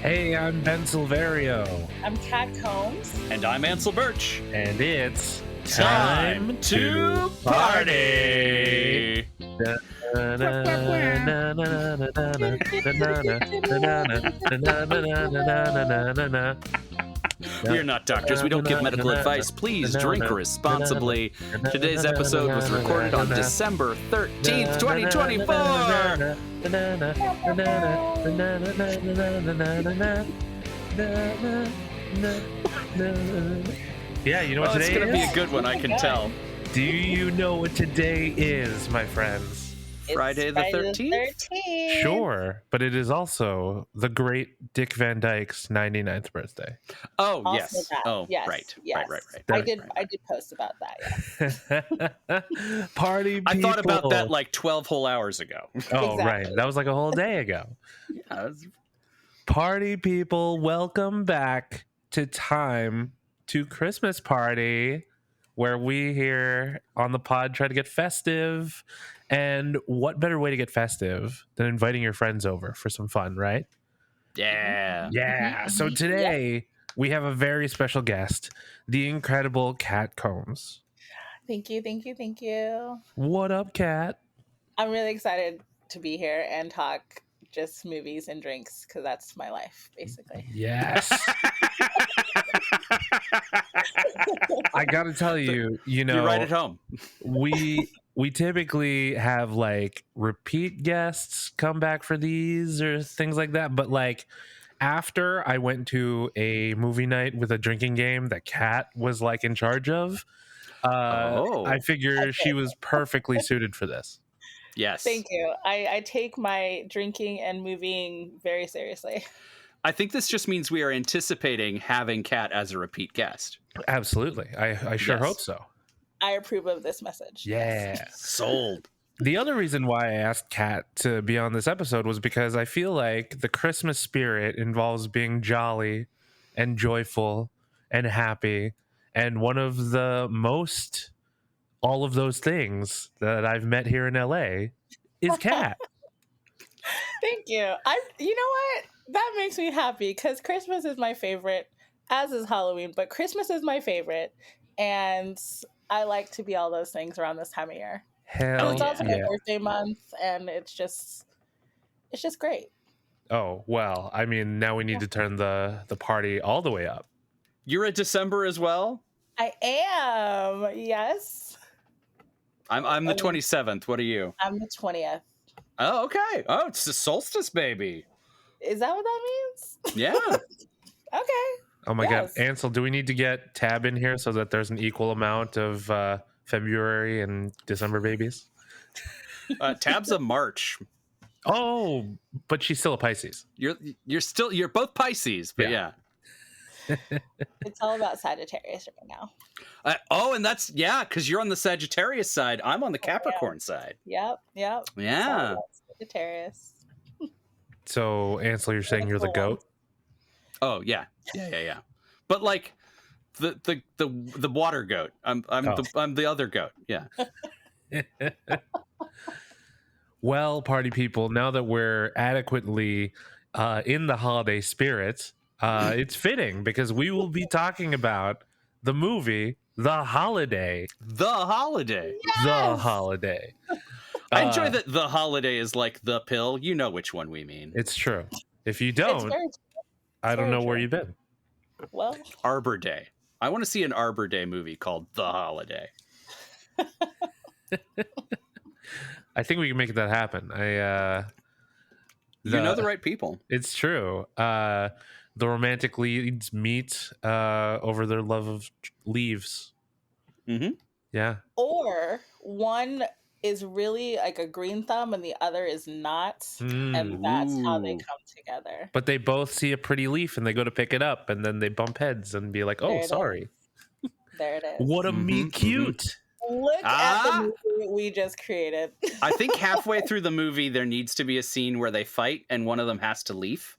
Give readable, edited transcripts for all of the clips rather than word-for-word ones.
Hey, I'm Ben Silverio. I'm Kat Combs. And I'm Ansel Burch. And it's Time to party! We are not doctors. We don't give medical advice. Please drink responsibly. Today's episode was recorded on December 13th, 2024. Yeah, you know what today is? It's going to be a good one, I can tell. Do you know what today is, my friends? Friday the 13th? Sure, but it is also the great Dick Van Dyke's 99th birthday. Oh, Also yes. that. Oh, Yes, right. yes. Right. I did post about that, yes. Party people. I thought about that like 12 whole hours ago. Oh, Exactly. right. That was like a whole day ago. Yeah, Party people, welcome back to Time to Christmas Party, where we here on the pod try to get festive. And what better way to get festive than inviting your friends over for some fun, right? yeah. Yeah. So today we have a very special guest, the incredible Kat Combs. Thank you. What up, Kat? I'm really excited to be here and talk just movies and drinks because that's my life, basically. Yes. I got to tell you, You're right at home. we typically have like repeat guests come back for these or things like that, but like after I went to a movie night with a drinking game that Kat was like in charge of, I figured she was perfectly suited for this. Yes. Thank you. I take my drinking and moving very seriously. I think this just means we are anticipating having Kat as a repeat guest. Absolutely. I sure hope so. I approve of this message. Yeah. Sold. The other reason why I asked Kat to be on this episode was because I feel like the Christmas spirit involves being jolly and joyful and happy. And one of the most all of those things that I've met here in LA is Kat. Thank you. You know what? That makes me happy because Christmas is my favorite, as is Halloween, but Christmas is my favorite. And I like to be all those things around this time of year. Hell and it's also my yeah. birthday month, and it's just great. Oh, well, I mean, now we need to turn the party all the way up. You're a December as well? I am, yes. I'm the 27th. What are you? I'm the 20th. Oh, okay. Oh, it's the solstice, baby. Is that what that means? Yeah. Okay. Oh my Yes. God. Ansel, do we need to get Tab in here so that there's an equal amount of February and December babies? Tab's a March. Oh, but she's still a Pisces. You're both Pisces, but yeah. It's all about Sagittarius right now. And that's, because you're on the Sagittarius side. I'm on the Capricorn side. Yep. Yeah. It's all about Sagittarius. So, Ansel, you're saying you're the goat? Oh, yeah. But like the water goat. I'm the other goat. Yeah. Well, party people, now that we're adequately in the holiday spirit, it's fitting because we will be talking about the movie The Holiday. The Holiday. Yes! The Holiday. I enjoy that the holiday is like the pill. You know which one we mean. It's true. If you It's don't, very I don't very know where true. you've been. well. Arbor Day. I want to see an Arbor Day movie called The Holiday. I think we can make that happen. You know the right people. It's true. The romantic leads meet over their love of leaves. Mm-hmm. Yeah. Or one is really like a green thumb and the other is not. And that's how they come together. But they both see a pretty leaf and they go to pick it up and then they bump heads and be like, There oh, it sorry. There it is. What a meet cute. Look at the movie we just created. I think halfway through the movie, there needs to be a scene where they fight and one of them has to leave.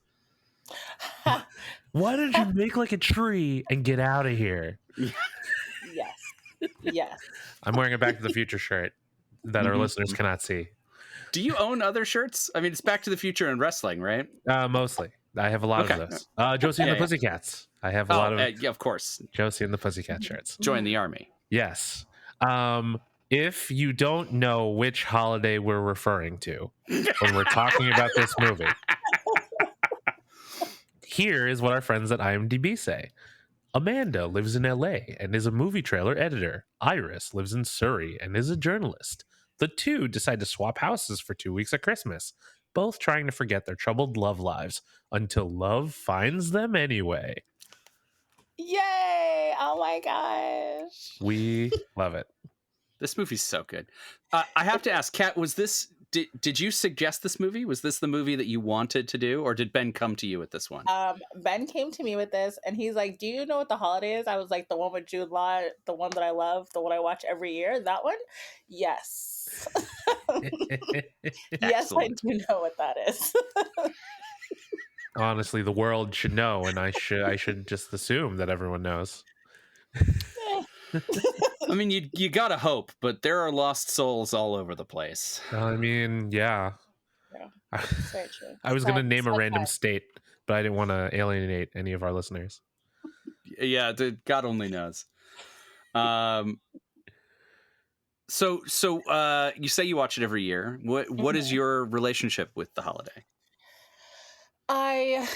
Why don't you make like a tree and get out of here? Yes. I'm wearing a Back to the Future shirt that our listeners cannot see. Do you own other shirts? I mean, it's Back to the Future and wrestling, right? Mostly. I have a lot Okay. of those. Josie and the Pussycats. I have a lot of yeah, of course. Josie and the Pussycat shirts. Join the army. Yes. If you don't know which holiday we're referring to when we're talking about this movie, here is what our friends at IMDb say. Amanda lives in LA and is a movie trailer editor. Iris lives in Surrey and is a journalist. The two decide to swap houses for 2 weeks at Christmas, both trying to forget their troubled love lives until love finds them anyway. Yay! Oh my gosh. We love it. This movie's so good. I have to ask, Kat, was this... Did you suggest this movie? Was this the movie that you wanted to do, or did Ben come to you with this one? Ben came to me with this, and he's like, "Do you know what the holiday is?" I was like, "The one with Jude Law, the one that I love, the one I watch every year, that one." Yes. Yes, I do know what that is. Honestly, the world should know, and I should just assume that everyone knows. I mean, you gotta hope, but there are lost souls all over the place. I mean, yeah. Very true. I was going to name a random state, but I didn't want to alienate any of our listeners. Yeah, God only knows. So you say you watch it every year. What is your relationship with the holiday? I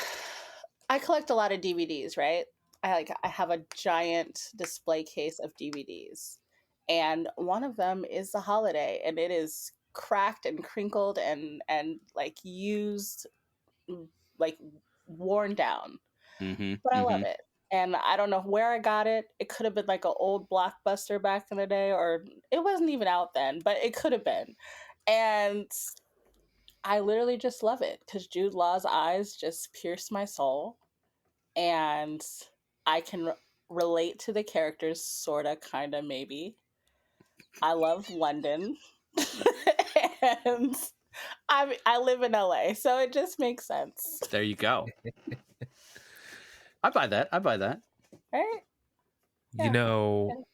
collect a lot of DVDs, right? I have a giant display case of DVDs, and one of them is The Holiday, and it is cracked and crinkled and like used, like worn down. But I love it. And I don't know where I got it. It could have been like an old Blockbuster back in the day, or it wasn't even out then, but it could have been. And I literally just love it because Jude Law's eyes just pierce my soul. And I can relate to the characters, sort of, kind of, maybe. I love London. And I live in LA, so it just makes sense. There you go. I buy that. Right? You know,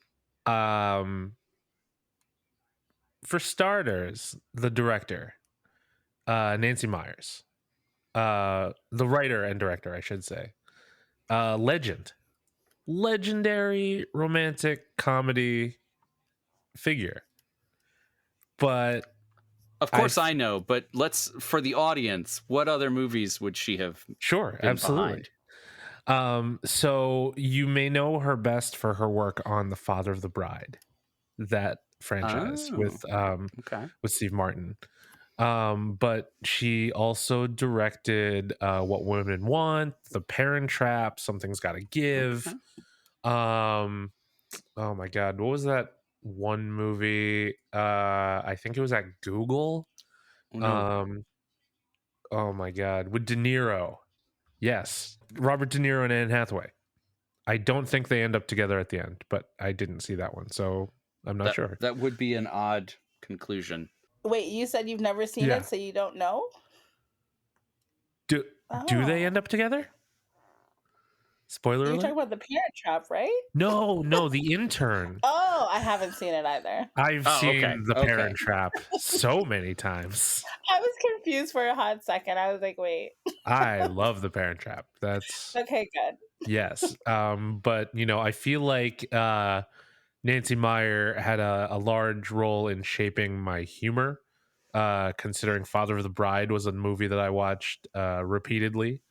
for starters, the director, Nancy Meyers, the writer and director, I should say, legendary romantic comedy figure. But of course I know, but for the audience, what other movies would she have? Sure, absolutely. So you may know her best for her work on The Father of the Bride, that franchise with Steve Martin. But she also directed What Women Want, The Parent Trap, Something's Gotta Give. Oh my God, what was that one movie? I think it was at Google. Oh my God, with De Niro. Yes, Robert De Niro and Anne Hathaway. I don't think they end up together at the end, but I didn't see that one, so I'm not sure. That would be an odd conclusion. Wait, you said you've never seen it, so you don't know? Do they end up together? Spoiler alert? You're talking about The Parent Trap, right? No, The Intern. Oh, I haven't seen it either. I've seen The Parent Trap so many times. I was confused for a hot second. I was like, wait. I love The Parent Trap. That's okay, good. Yes. But I feel like Nancy Meyer had a large role in shaping my humor, considering Father of the Bride was a movie that I watched repeatedly.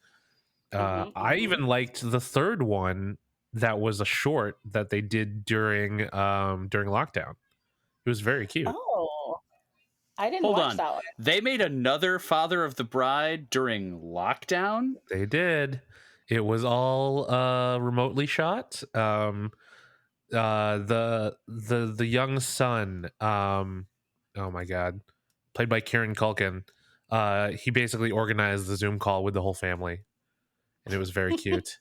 I even liked the third one that was a short that they did during lockdown. It was very cute. Oh, I didn't watch that one. They made another Father of the Bride during lockdown? They did. It was all remotely shot. The young son, oh my God, played by Kieran Culkin. He basically organized the Zoom call with the whole family. And it was very cute.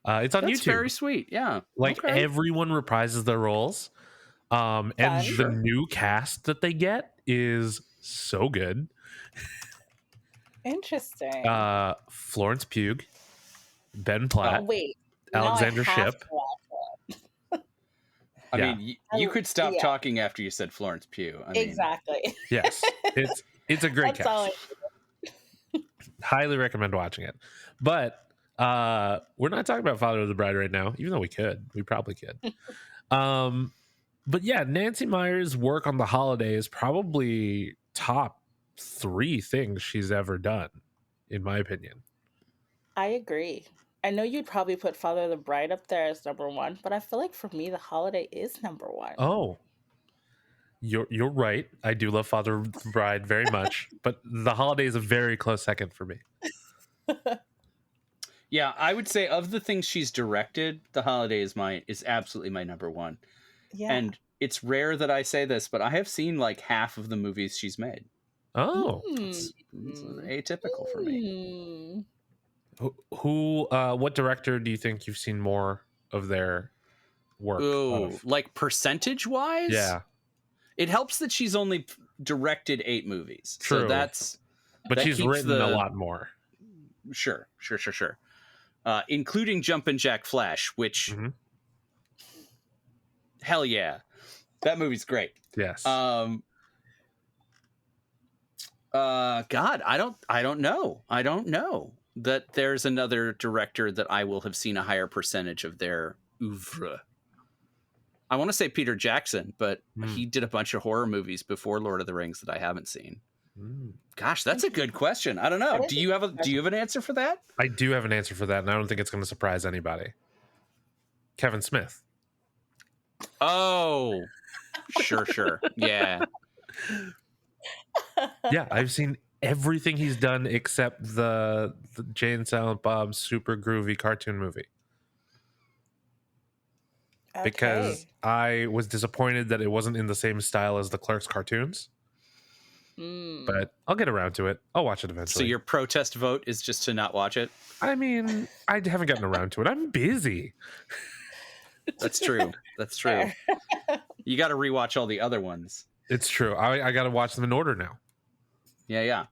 It's on YouTube. That's very sweet. Yeah. Everyone reprises their roles. And the new cast that they get is so good. Interesting. Florence Pugh, Ben Platt, Alexandra Shipp. I mean, you could stop talking after you said Florence Pugh. Exactly. Yes, it's a great cast. highly recommend watching it. But we're not talking about Father of the Bride right now, even though we probably could. But yeah, Nancy Meyers' work on The Holiday is probably top 3 things she's ever done, in my opinion. I agree. I know you'd probably put Father of the Bride up there as number 1, but I feel like for me, The Holiday is number 1. Oh, you're right. I do love Father of the Bride very much, but The Holiday is a very close second for me. Yeah, I would say of the things she's directed, The Holiday is absolutely my number 1. Yeah. And it's rare that I say this, but I have seen like half of the movies she's made. Oh, It's atypical for me. What director do you think you've seen more of their work? Ooh, like percentage wise? Yeah. It helps that she's only directed 8 movies. True. So but that she's written a lot more. Sure. Including Jumpin' Jack Flash, which hell yeah. That movie's great. Yes. God, I don't know. I don't know that there's another director that I will have seen a higher percentage of their oeuvre. I want to say Peter Jackson, but he did a bunch of horror movies before Lord of the Rings that I haven't seen. Gosh, that's a good question. I don't know. Do you have an answer for that? I do have an answer for that, and I don't think it's going to surprise anybody. Kevin Smith. Oh, sure. Yeah. Yeah, I've seen everything he's done except the Jay and Silent Bob super groovy cartoon movie. Okay. Because I was disappointed that it wasn't in the same style as the Clerks cartoons. But I'll get around to it. I'll watch it eventually. So your protest vote is just to not watch it? I mean, I haven't gotten around to it. I'm busy. That's true. You got to rewatch all the other ones. It's true. I got to watch them in order now. Yeah.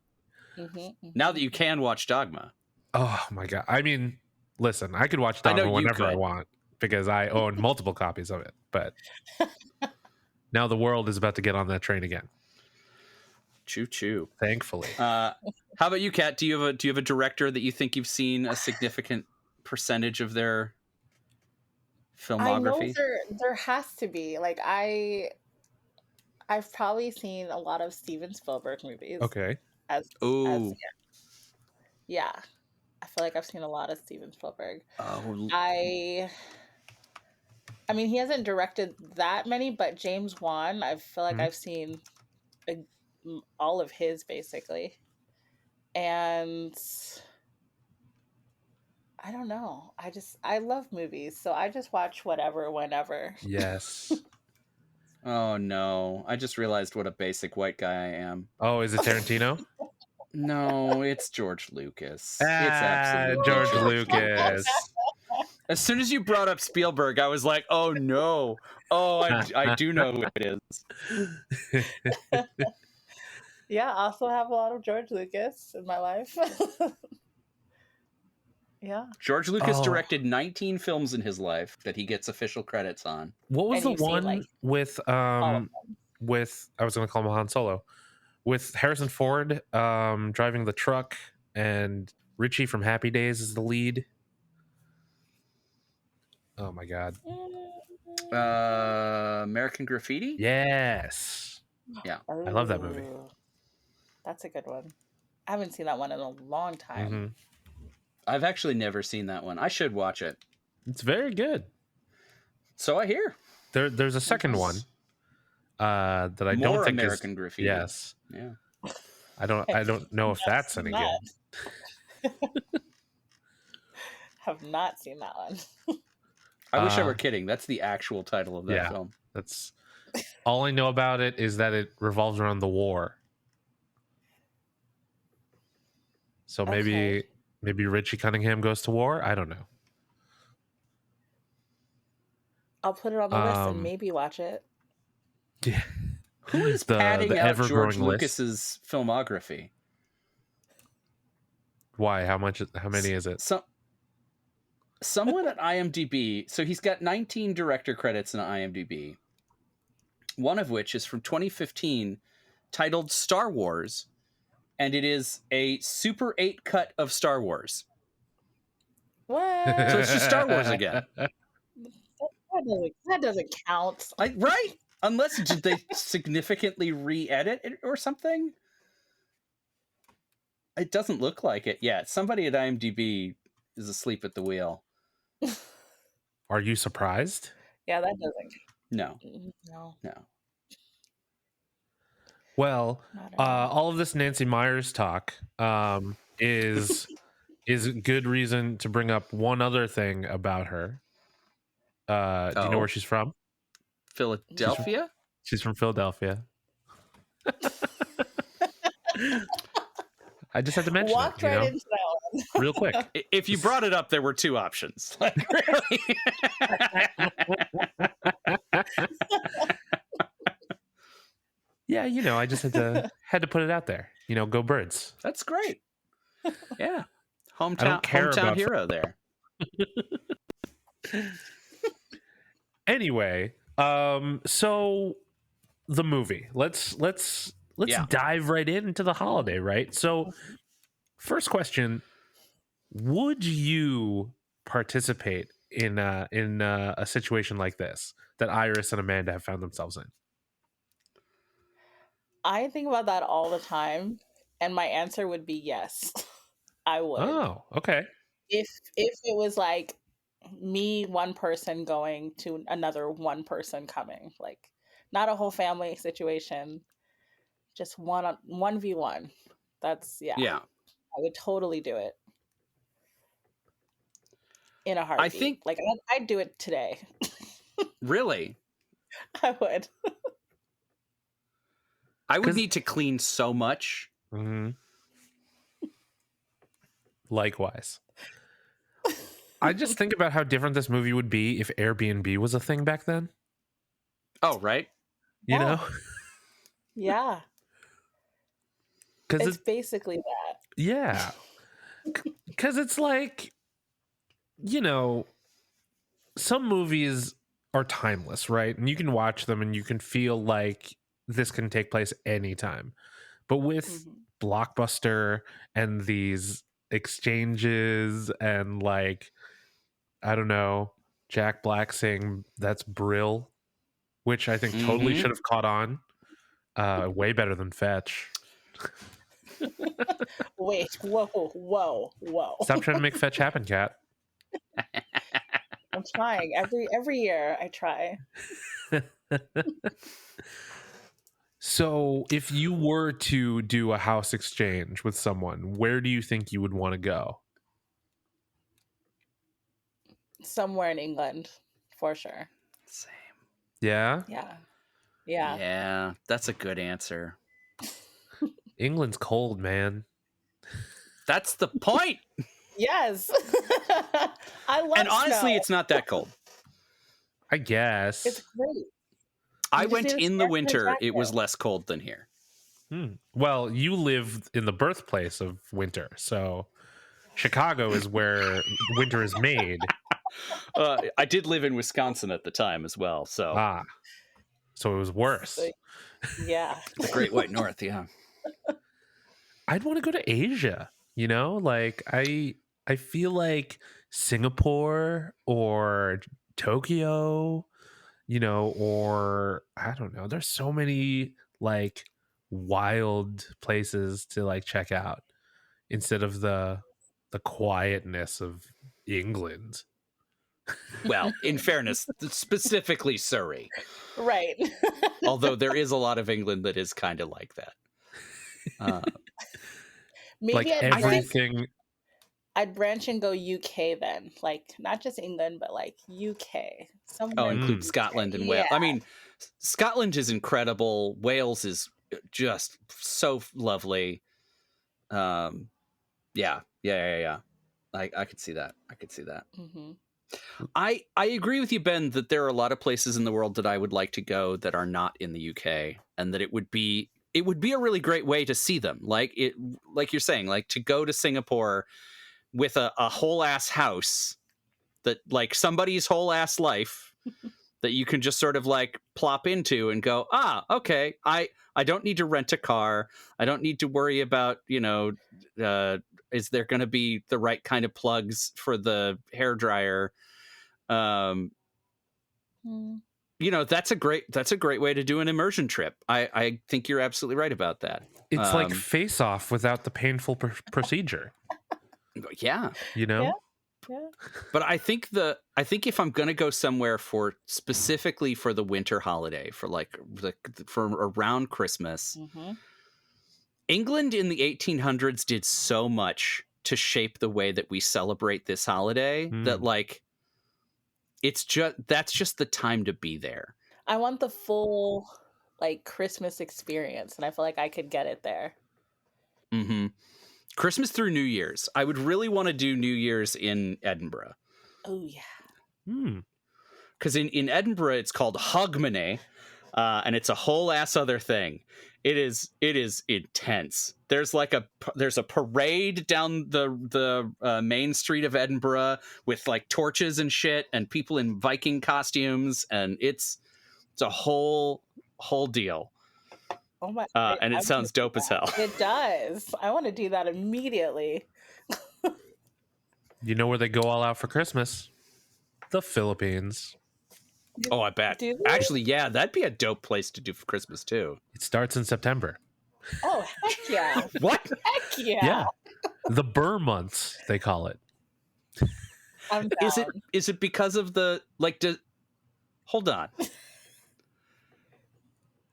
Now that you can watch Dogma. Oh my God. I mean, listen, I could watch Dogma whenever I want because I own multiple copies of it. But now the world is about to get on that train again. Choo-choo. Thankfully. How about you, Kat? Do you have a director that you think you've seen a significant percentage of their filmography? I know there has to be. Like I've probably seen a lot of Steven Spielberg movies. Okay. Yeah. I feel like I've seen a lot of Steven Spielberg. Oh. I mean, he hasn't directed that many, but James Wan, I feel like I've seen all of his basically. And I don't know. I love movies, so I just watch whatever, whenever. Yes. Oh no! I just realized what a basic white guy I am. Oh, is it Tarantino? No, it's George Lucas. It's absolutely George Lucas. As soon as you brought up Spielberg, I was like, "Oh no! Oh, I do know who it is." Yeah, I also have a lot of George Lucas in my life. Yeah. George Lucas directed 19 films in his life that he gets official credits on. What was the one with I was going to call him Han Solo, with Harrison Ford driving the truck and Richie from Happy Days is the lead? Oh my God. American Graffiti? Yes. Yeah. I love that movie. That's a good one. I haven't seen that one in a long time. I've actually never seen that one. I should watch it. It's very good. So I hear. There's a second one that I don't think American Graffiti. Yes. Yeah. I don't know if that's any good. Have not seen that one. I wish I were kidding. That's the actual title of that film. That's all I know about it is that it revolves around the war. So maybe Richie Cunningham goes to war. I don't know. I'll put it on the list and maybe watch it. Yeah. Who is padding out George Lucas's filmography? Why? How many is it? Someone at IMDb. So he's got 19 director credits in IMDb. One of which is from 2015, titled Star Wars. and it is a Super 8 cut of Star Wars. What? So it's just Star Wars again. That doesn't count. Right? Unless did they significantly re-edit it or something? It doesn't look like it. Yeah, somebody at IMDb is asleep at the wheel. Are you surprised? Yeah, that doesn't. No. No. Well, Not at all. all of this Nancy Myers talk is good reason to bring up one other thing about her. Do you know where she's from? Philadelphia? She's from Philadelphia. I just had to mention Walked it, right into that one. real quick. If you brought it up, there were two options. Like, really? Yeah, I just had to put it out there. Go Birds. That's great. Yeah. I don't care Hometown about hero there. Anyway, so the movie. Let's dive right into the holiday, right? So, first question: would you participate in a situation like this that Iris and Amanda have found themselves in? I think about that all the time, and my answer would be yes. I would. Oh, okay. If it was like me, one person going to another one person coming, like not a whole family situation, just 1v1. That's Yeah. I would totally do it in a heartbeat. I think like I'd do it today. really. I would. I would need to clean so much. Mm-hmm. Likewise. I just think about how different this movie would be if Airbnb was a thing back then. Oh, right. You know? Yeah. Because It's basically that. Yeah. Because it's like, some movies are timeless, right? And you can watch them and you can feel like this can take place anytime. But with Blockbuster and these exchanges and like, I don't know, Jack Black saying that's Brill, which I think totally should have caught on. Way better than Fetch. Wait, whoa. Stop trying to make Fetch happen, Kat. I'm trying. Every year I try. So if you were to do a house exchange with someone, where do you think you would want to go? Somewhere in England, for sure. Same. Yeah? Yeah. That's a good answer. England's cold, man. That's the point. Yes. I love And honestly, snow. it's not that cold. I guess. It's great. I just went need a in the scarf and a winter. It was jacket. less cold than here. Well, you live in the birthplace of winter, so Chicago is where winter is made. I did live in Wisconsin at the time as well, so so it was worse. So, yeah. the Great White North. Yeah, I'd want to go to Asia. Like I feel like Singapore or Tokyo, or I don't know. There's so many like wild places to like check out instead of the quietness of England. well, in fairness, specifically Surrey. Right. Although there is a lot of England that is kind of like that. Maybe Like everything. I'd branch and go UK then. Like not just England, but like UK. Somewhere Include Scotland and Wales. Yeah. I mean, Scotland is incredible. Wales is just so lovely. Yeah. I could see that. Mm-hmm. I agree with you, Ben, that there are a lot of places in the world that I would like to go that are not in the UK, and that it would be a really great way to see them. Like you're saying, like to go to Singapore with a whole ass house that like somebody's whole ass life that you can just sort of like plop into and go, okay, I don't need to rent a car. I don't need to worry about, is there going to be the right kind of plugs for the hairdryer? That's a great way to do an immersion trip. I think you're absolutely right about that. It's like Face Off without the painful procedure. Yeah. Yeah. But I think if I'm gonna go somewhere specifically for the winter holiday, for around Christmas, England in the 1800s did so much to shape the way that we celebrate this holiday that like that's just the time to be there. I want the full like Christmas experience, and I feel like I could get it there. Mm-hmm. Christmas through New Year's. I would really want to do New Year's in Edinburgh. Oh yeah. Because in Edinburgh it's called Hogmanay, and it's a whole ass other thing. It is intense. There's a parade down the main street of Edinburgh with like torches and shit, and people in Viking costumes, and it's a whole deal. Oh my! And it sounds dope as hell. It does. I want to do that immediately. You know where they go all out for Christmas? The Philippines. Oh, I bet. Actually, yeah, that'd be a dope place to do for Christmas too. It starts in September. Oh, heck yeah. What? Heck yeah. Yeah. The Burr months, they call it. I'm down. Is it because of the hold on.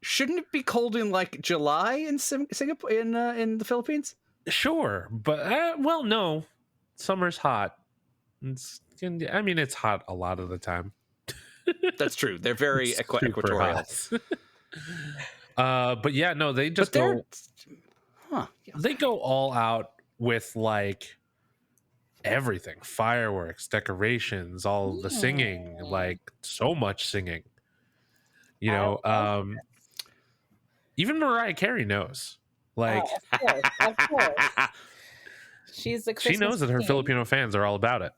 Shouldn't it be cold in like July in Singapore in the Philippines? Sure, but no. Summer's hot. It's hot a lot of the time. That's true. They're very equatorial. But yeah, no, they just go. They go all out with like everything: fireworks, decorations, all the singing, like so much singing. Even Mariah Carey knows. Like, of course. She's the Christmas she knows that her queen. Filipino fans are all about it.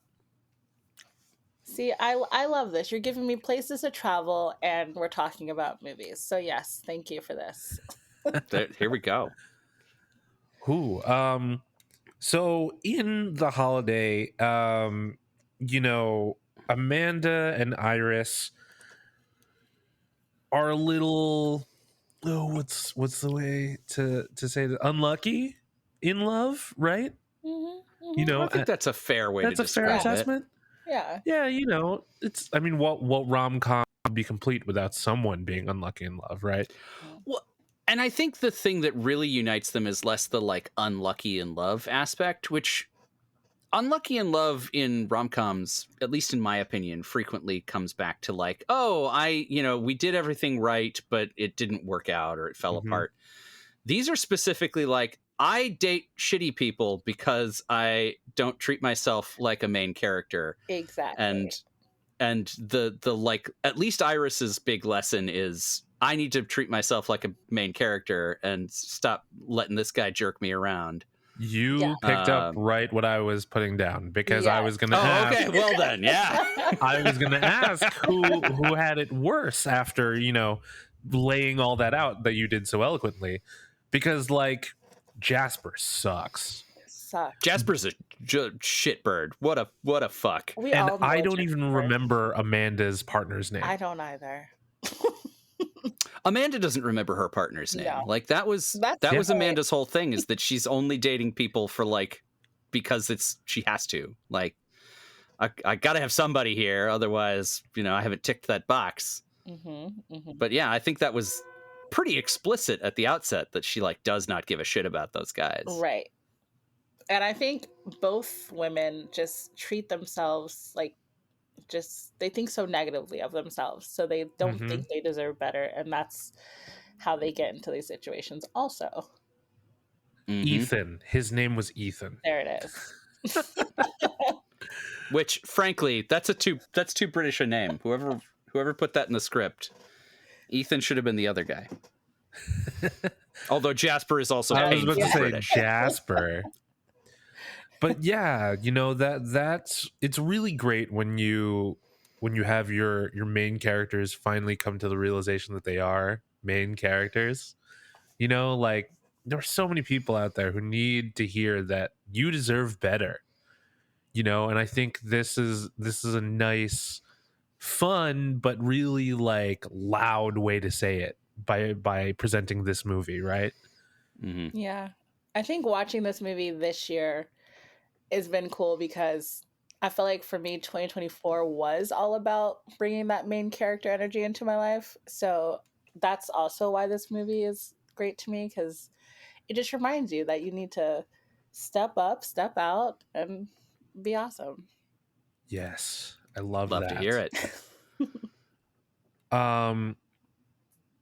See, I love this. You're giving me places to travel, and we're talking about movies. So yes, thank you for this. Here we go. So in the holiday, Amanda and Iris are a little, what's the way to say that? Unlucky in love, right? I think that's a fair way to describe it. That's a fair assessment. Yeah. Yeah, it's, what rom-com would be complete without someone being unlucky in love, right? Well, and I think the thing that really unites them is less the like unlucky in love aspect, which unlucky in love in rom-coms, at least in my opinion, frequently comes back to like, we did everything right, but it didn't work out or it fell apart. These are specifically like, I date shitty people because I don't treat myself like a main character. Exactly. And the like, at least Iris's big lesson is I need to treat myself like a main character and stop letting this guy jerk me around. You picked up right what I was putting down, because I was going to ask. Okay, well then, yeah. I was going to ask who had it worse after, laying all that out that you did so eloquently, because like Jasper sucks. Jasper's a shitbird. What a fuck. And I don't even remember Amanda's partner's name. I don't either. Amanda doesn't remember her partner's name. No. Like that was Amanda's whole thing, is that she's only dating people for like, because she has to. Like, I gotta have somebody here, otherwise, I haven't ticked that box. But yeah, I think that was pretty explicit at the outset that she like does not give a shit about those guys. Right. And I think both women just treat themselves like, they think so negatively of themselves, so they don't think they deserve better, and that's how they get into these situations also. Ethan, his name was Ethan. There it is. Which frankly, that's too British a name. Whoever put that in the script, Ethan should have been the other guy. Although Jasper is also I was about to say British. Jasper. But yeah, that's it's really great when you when you have your main characters finally come to the realization that they are main characters. You know, like there are so many people out there who need to hear that you deserve better. You know, and I think this is a nice, fun, but really like loud way to say it by presenting this movie, right? Mm-hmm. Yeah. I think watching this movie this year has been cool because I feel like for me, 2024 was all about bringing that main character energy into my life. So that's also why this movie is great to me, because it just reminds you that you need to step up, step out, and be awesome. Yes, I love Love that. to hear it.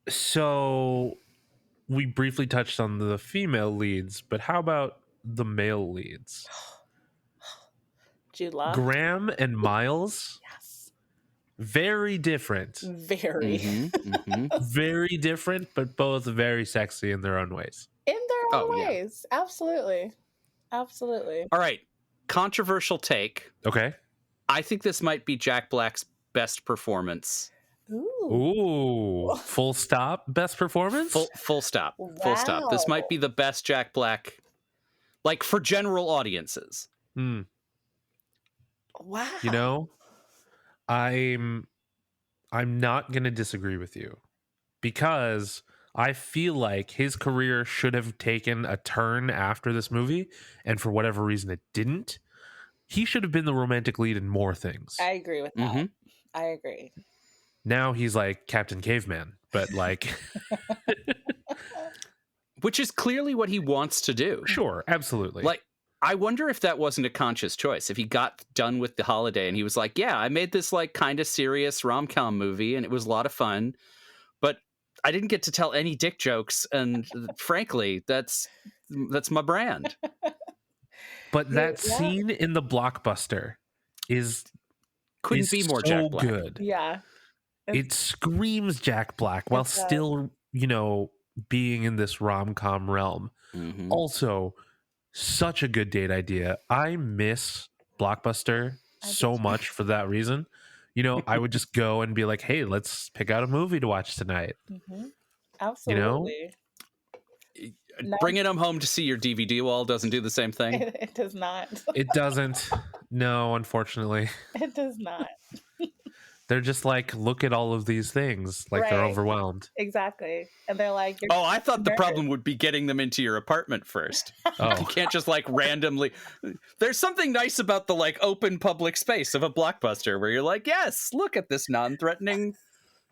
So we briefly touched on the female leads, but how about the male leads? Jude Law. Graham and Miles, Yes. very different. Very. Mm-hmm. Mm-hmm. Very different, but both very sexy in their own ways. In their own Oh, yeah. ways. Absolutely. Absolutely. All right. Controversial take. Okay. I think this might be Jack Black's best performance. Ooh. Ooh. Full stop. Best performance? Full stop. Full stop. This might be the best Jack Black, like for general audiences. Hmm. Wow. You know, I'm not going to disagree with you, because I feel like his career should have taken a turn after this movie, and for whatever reason it didn't. He should have been the romantic lead in more things. I agree with that. Mm-hmm. I agree. Now he's like Captain Caveman, but like Which is clearly what he wants to do. sure, absolutely. Like, I wonder if that wasn't a conscious choice. If he got done with The Holiday and he was like, yeah, I made this like kind of serious rom-com movie and it was a lot of fun, but I didn't get to tell any dick jokes. And frankly, that's my brand. But that Yeah. scene in the blockbuster Couldn't be more so Jack Black. good. Yeah. It screams Jack Black while It does. still, you know, being in this rom-com realm. Mhm. Also, such a good date idea. I miss Blockbuster I do so too. much for that reason. You know, I would just go and be like, hey, let's pick out a movie to watch tonight. Mm-hmm. Absolutely. No. Bringing them home to see your DVD wall doesn't do the same thing. It does not. It doesn't. No, unfortunately. It does not. They're just like, look at all of these things. Like they're Right. overwhelmed. Exactly. And they're like, you're Oh, I thought the nerd. problem would be getting them into your apartment first. You Oh, can't just like randomly. There's something nice about the like open public space of a Blockbuster where you're like, yes, look at this non-threatening.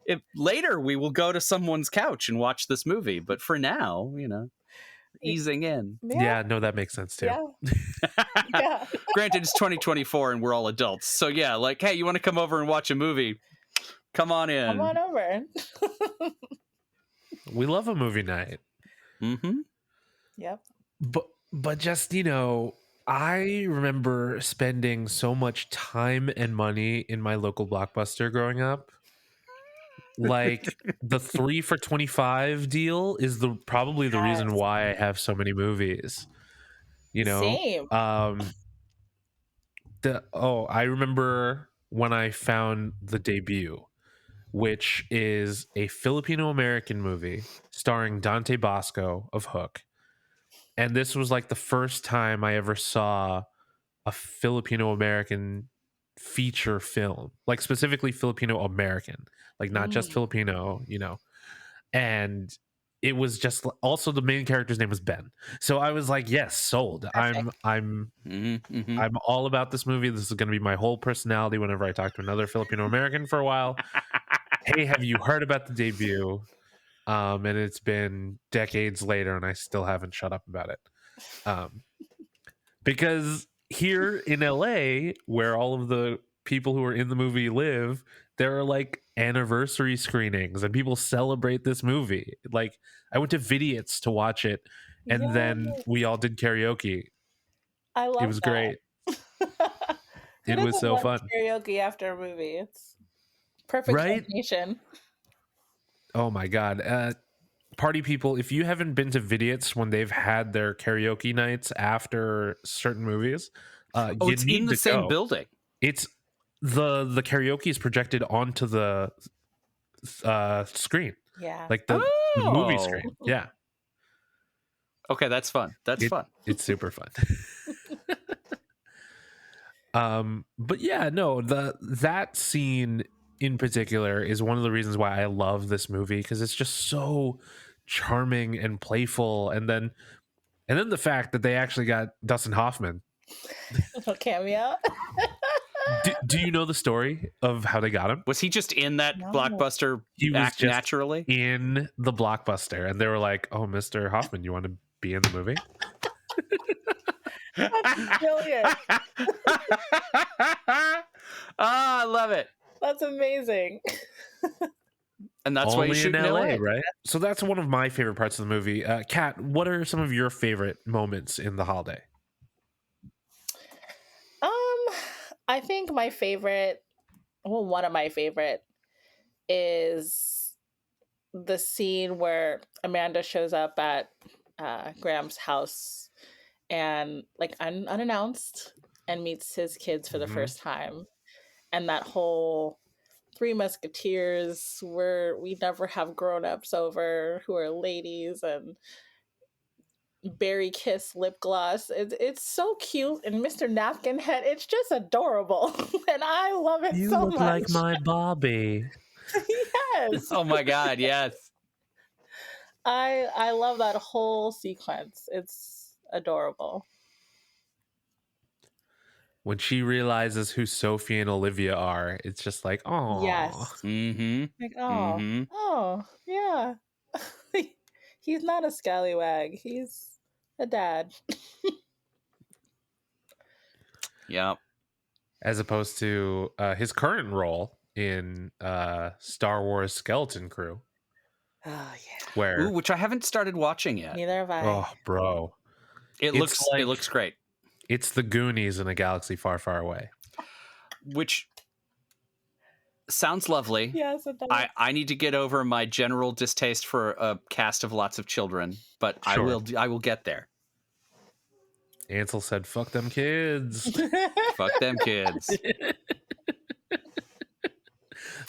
If later we will go to someone's couch and watch this movie, but for now, you know, easing in. yeah, no, that makes sense too. Yeah. Yeah. Granted, it's 2024 and we're all adults, so yeah, like, hey, you want to come over and watch a movie? Come on in. Come on over. We love a movie night. Mm-hmm. Yep. But just, you know, I remember spending so much time and money in my local Blockbuster growing up. Like the 3 for $25 deal is probably the reason Yes. why I have so many movies. You know, Same. I remember when I found The Debut, which is a Filipino American movie starring Dante Bosco of Hook. And this was like the first time I ever saw a Filipino American feature film, like specifically Filipino American, like not just Filipino, you know. And it was just also the main character's name was Ben. So I was like, yes, sold. Perfect. I'm Mm-hmm. Mm-hmm. I'm all about this movie. This is going to be my whole personality whenever I talk to another Filipino American for a while. Hey, have you heard about The Debut? And it's been decades later and I still haven't shut up about it. Because here in LA, where all of the people who are in the movie live, there are like anniversary screenings and people celebrate this movie. Like I went to Vidiots to watch it and then we all did karaoke. I love It was that. great. Who It was doesn't so love fun. Karaoke after a movie. It's perfect Right? combination. Oh my God. Party people, if you haven't been to Vidiots when they've had their karaoke nights after certain movies, Oh, you it's need in the to same go. building. It's the karaoke is projected onto the screen, Yeah. like the movie Oh. screen. Yeah, Okay, that's fun. That's fun. it's super fun. But yeah, no, that scene in particular is one of the reasons why I love this movie, because it's just so charming and playful, and then the fact that they actually got Dustin Hoffman. Little cameo. Do you know the story of how they got him? Was he just in that No. blockbuster He was act just naturally? in the blockbuster, and they were like, "Oh, Mr. Hoffman, you want to be in the movie?" That's brilliant. I love it. That's amazing. And that's why you Only shoot in in LA, LA. right? So that's one of my favorite parts of the movie. Kat, what are some of your favorite moments in the holiday? I think my favorite, well, one of my favorite is the scene where Amanda shows up at Graham's house and like unannounced and meets his kids for the Mhm. first time. And that whole Three Musketeers where we never have grown-ups over who are ladies, and berry kiss lip gloss. It's so cute, and Mr. Napkin Head, it's just adorable. And I love it You so look much. like my Bobby. Yes. Oh my God, yes. I love that whole sequence. It's adorable. When she realizes who Sophie and Olivia are, it's just like, oh, Yes. Mm-hmm. Like, oh, Mhm. oh, yeah. He's not a scallywag. He's a dad. Yep. as opposed to his current role in Star Wars Skeleton Crew, Oh, yeah. where Ooh, which I haven't started watching yet. Neither have I. oh, bro, It it's looks great. It's the Goonies in a galaxy far, far away. Which sounds lovely. Yes, it does. I need to get over my general distaste for a cast of lots of children, but Sure. I will get there. Ansel said, "Fuck them kids." Fuck them kids.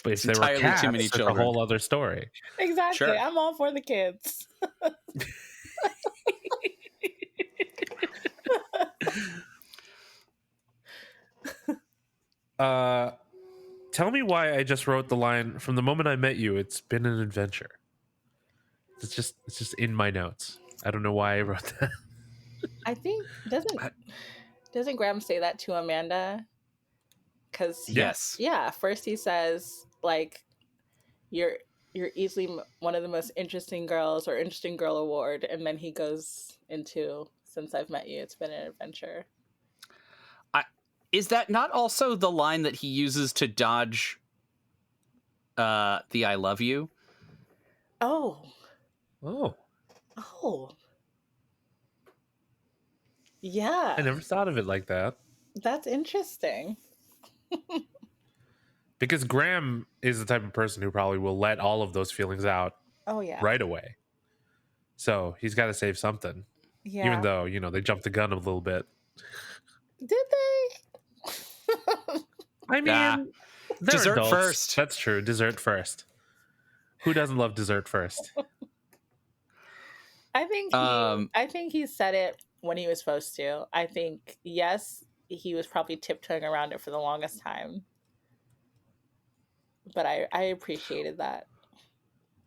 But It's if there were entirely cats, too many it's a children. whole other story. Exactly. Sure. I'm all for the kids. Tell me why I just wrote the line, "From the moment I met you, it's been an adventure." It's just in my notes. I don't know why I wrote that. I think doesn't Graham say that to Amanda? Because Yes. yeah, first he says like you're easily one of the most interesting girls, or interesting girl award, and then he goes into, since I've met you, it's been an adventure. Is that not also the line that he uses to dodge the "I love you"? Oh, Oh, yeah, I never thought of it like that. that's interesting. Because Graham is the type of person who probably will let all of those feelings out Oh yeah, right away. So he's got to save something. yeah. Even though, they jumped the gun a little bit. Did they? I mean, Ah, they're dessert adults. first. That's true. Dessert first. Who doesn't love dessert first? I think he said it when he was supposed to. I think, yes, he was probably tiptoeing around it for the longest time. But I appreciated that.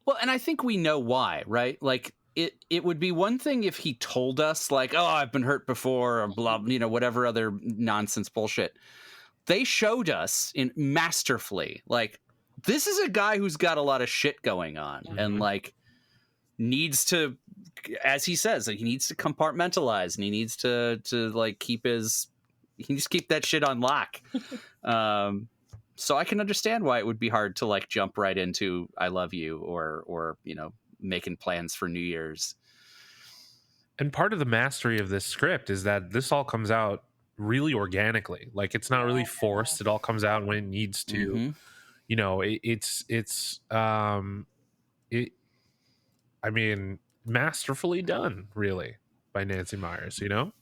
Well, and I think we know why, right? Like it would be one thing if he told us like, "Oh, I've been hurt before," or blah, whatever other nonsense bullshit. They showed us masterfully, like, this is a guy who's got a lot of shit going on, and like needs to, as he says, like, he needs to compartmentalize, and he needs to like keep that shit on lock. So I can understand why it would be hard to like jump right into "I love you" or making plans for New Year's. And part of the mastery of this script is that this all comes out really organically. Like, it's not really forced. It all comes out when it needs to. I mean, masterfully done, really, by Nancy Myers, And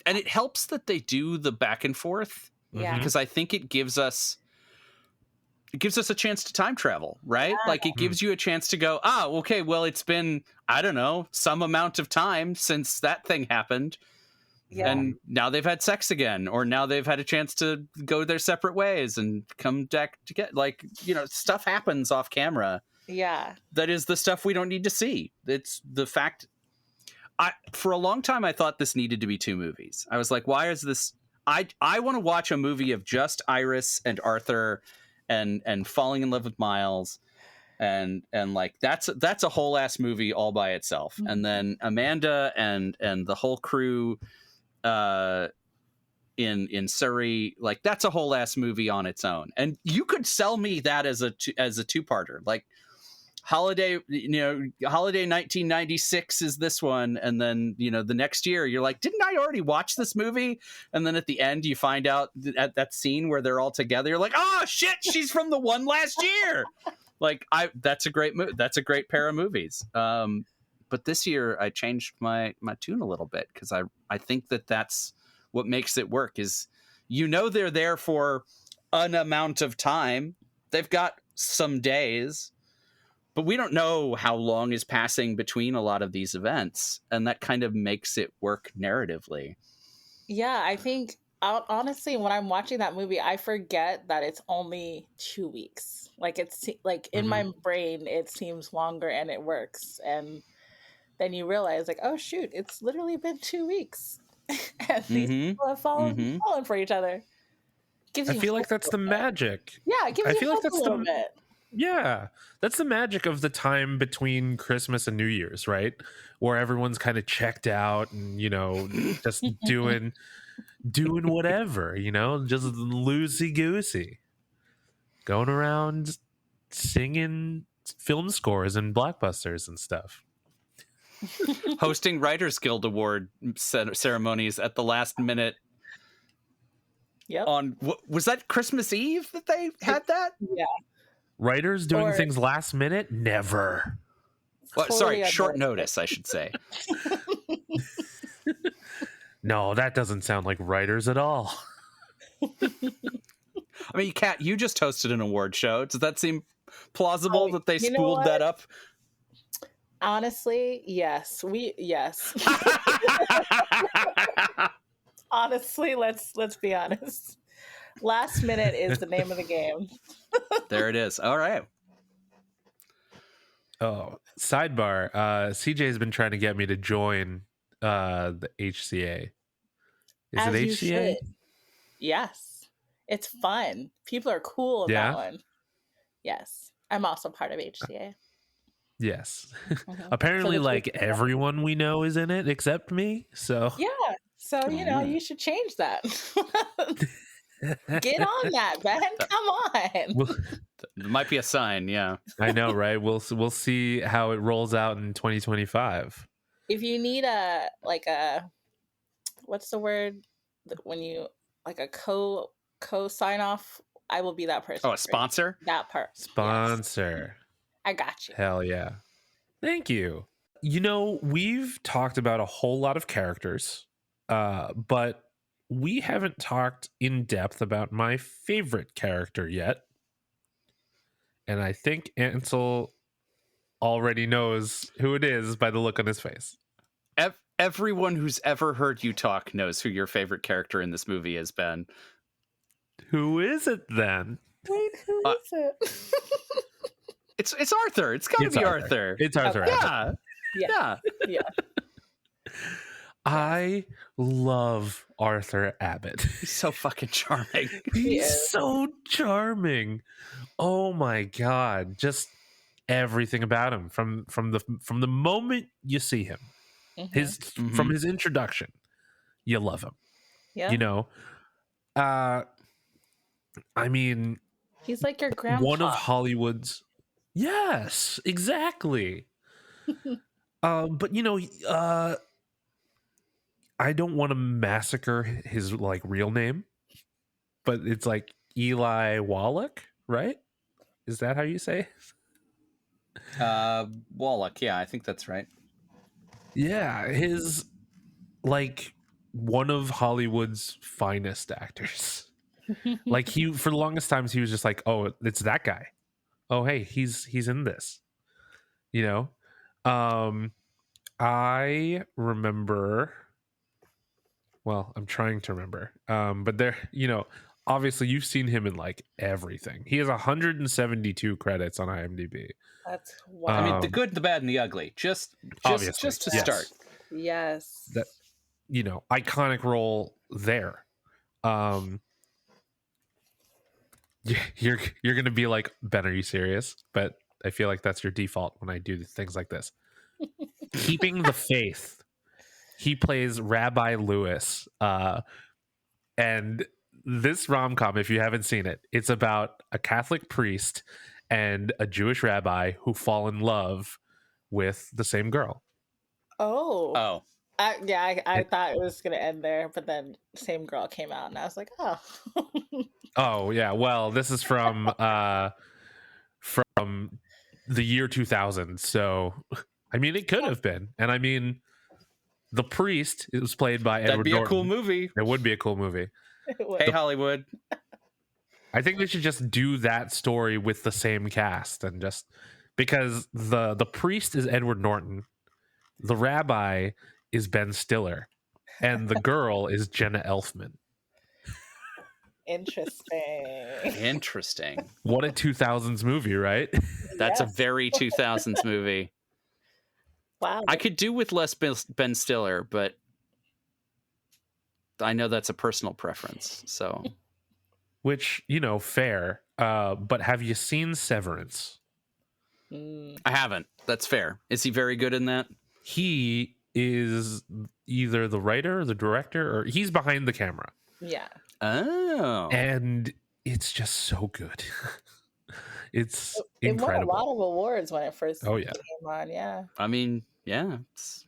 it helps that they do the back and forth Yeah. because I think it gives us a chance to time travel, right? Yeah. Like it gives you a chance to go, okay, well, it's been, I don't know, some amount of time since that thing happened. Yeah. And now they've had sex again, or now they've had a chance to go their separate ways and come back to get, like, stuff happens off camera. Yeah. That is the stuff we don't need to see. It's the fact. For a long time, I thought this needed to be 2 movies. I was like, why is this? I want to watch a movie of just Iris and Arthur and falling in love with Miles. And like that's a whole ass movie all by itself. Mm-hmm. And then Amanda and the whole crew in Surrey, like that's a whole ass movie on its own. And you could sell me that as a 2-parter. Like holiday 1996 is this one, and then the next year you're like, didn't I already watch this movie? And then at the end you find out at that scene where they're all together, you're like, oh shit, she's from the one last year. Like that's a great that's a great pair of movies. But this year I changed my tune a little bit, because I think that's what makes it work. Is they're there for an amount of time. They've got some days, but we don't know how long is passing between a lot of these events, and that kind of makes it work narratively. Yeah, I think honestly, when I'm watching that movie, I forget that it's only 2 weeks. Like it's like in my brain, it seems longer and it works, and then you realize like, oh shoot, it's literally been 2 weeks, and these people have fallen for each other. I feel like that's the magic. Yeah, it gives I you feel like that's a little bit. Yeah, that's the magic of the time between Christmas and New Year's, right? Where everyone's kind of checked out and just doing whatever, just loosey goosey, going around singing film scores and blockbusters and stuff. Hosting Writers Guild Award ceremonies at the last minute. Yep. Was that Christmas Eve that they had that? Yeah. Writers doing things last minute? Never. Sorry, short notice, I should say. No, that doesn't sound like writers at all. I mean, Kat, you just hosted an award show. Does that seem plausible that they spooled that up? Honestly, yes. Yes. Honestly, let's be honest. Last minute is the name of the game. There it is. All right. Oh, sidebar. CJ's been trying to get me to join the HCA. Is it HCA? Yes. It's fun. People are cool in that one. Yes. I'm also part of HCA. Yes. Apparently, like everyone we know is in it except me. So yeah. So you should change that. Get on that, Ben. Come on. It might be a sign. Yeah, I know, right? We'll see how it rolls out in 2025. If you need what's the word when you like a co sign off, I will be that person. Oh, a sponsor? That part. Sponsor. Yes. I got you. Hell yeah. Thank you. We've talked about a whole lot of characters, but we haven't talked in depth about my favorite character yet. And I think Ansel already knows who it is by the look on his face. Everyone who's ever heard you talk knows who your favorite character in this movie is, Ben. Who is it then? Wait, who is it? It's Arthur. It's got to be Arthur. It's Arthur. Yeah. I love Arthur Abbott. He's so fucking charming. He's so charming. Oh my god, just everything about him from the moment you see him, from his introduction, you love him. Yeah. I mean, he's like your grandpa. One of Hollywood's. Yes, exactly. But I don't want to massacre his like real name, but it's like Eli Wallach, right? Is that how you say it? Wallach, yeah, I think that's right. Yeah, his like one of Hollywood's finest actors. Like he, for the longest times, he was just like, oh, it's that guy. Oh, hey, he's in this. You know, I remember. Well, I'm trying to remember. But there, obviously you've seen him in like everything. He has 172 credits on IMDb. That's I mean, the wow. good, the bad, and the ugly. Just Obviously, to yes. start. Yes. That iconic role there. You're gonna be like, Ben, are you serious? But I feel like that's your default when I do things like this. Keeping the Faith. He plays Rabbi Lewis. And this rom-com, if you haven't seen it, it's about a Catholic priest and a Jewish rabbi who fall in love with the same girl. Oh. I It- thought it was gonna end there, but then same girl came out, and I was like, oh. oh yeah, well, this is from the year 2000. So I mean, it could have been. And I mean, the priest, it was played by That'd Edward be Norton. a cool movie. It would be a cool movie. Hey, Hollywood. I think they should just do that story with the same cast, and just because the priest is Edward Norton, the rabbi is Ben Stiller, and the girl is Jenna Elfman. Interesting. What a 2000s movie, right? That's a Yes. very 2000s movie. Wow. I could do with less Ben Stiller, but I know that's a personal preference. So, Which, fair. But have you seen Severance? I haven't. That's fair. Is he very good in that? He is either the writer or the director, or he's behind the camera. Yeah. Oh. And it's just so good. It's It won a incredible. lot of awards when it first Oh, yeah. came on. Yeah. I mean, yeah. It's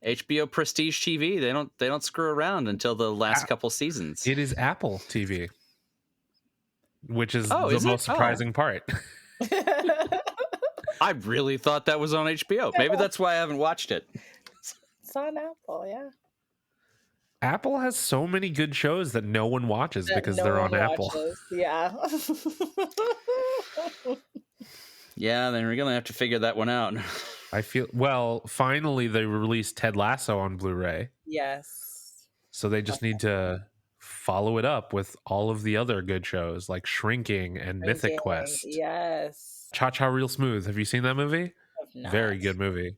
HBO Prestige TV. They don't screw around until the last couple seasons. It is Apple TV, which is Oh, the is it? most surprising part. I really thought that was on HBO. Maybe that's why I haven't watched it. It's on Apple, yeah. Apple has so many good shows that no one watches That because no they're one on Apple. watches. Yeah. Yeah, then we're gonna have to figure that one out. I feel, well, finally they released Ted Lasso on Blu-ray, Yes. so they just need to follow it up with all of the other good shows like Shrinking and Mythic Drinking, Quest. Yes. Cha Cha Real Smooth. Have you seen that movie? I've not. Very good movie.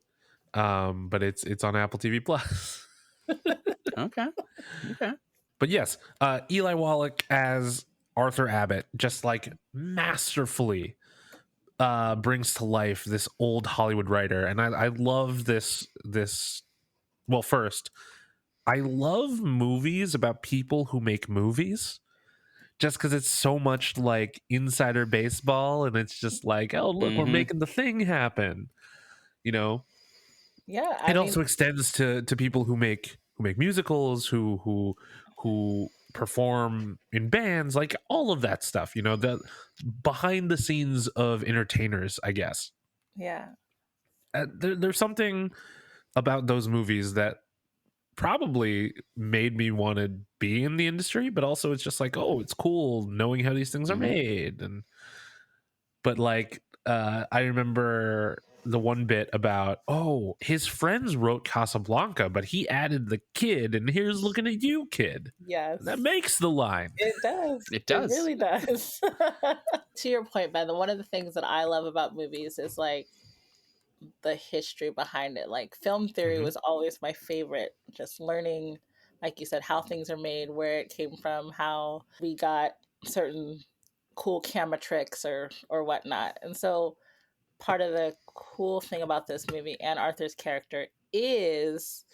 But it's on Apple TV Plus. Okay. But yes, Eli Wallach as Arthur Abbott just like masterfully brings to life this old Hollywood writer. And I love this. Well, first, I love movies about people who make movies, just because it's so much like insider baseball, and it's just like, oh, look, we're making the thing happen. Yeah. It also extends to people who make musicals, who perform in bands, like all of that stuff, the behind the scenes of entertainers, I guess. Yeah. There's something about those movies that probably made me want to be in the industry, but also it's just like, oh, it's cool knowing how these things are made. But like I remember the one bit about, oh, his friends wrote Casablanca, but he added the kid, and here's looking at you, kid. Yes. That makes the line. It does. It does. It really does. To your point, Ben, one of the things that I love about movies is like the history behind it. Like film theory was always my favorite. Just learning, like you said, how things are made, where it came from, how we got certain cool camera tricks or whatnot. And so part of the cool thing about this movie and Arthur's character is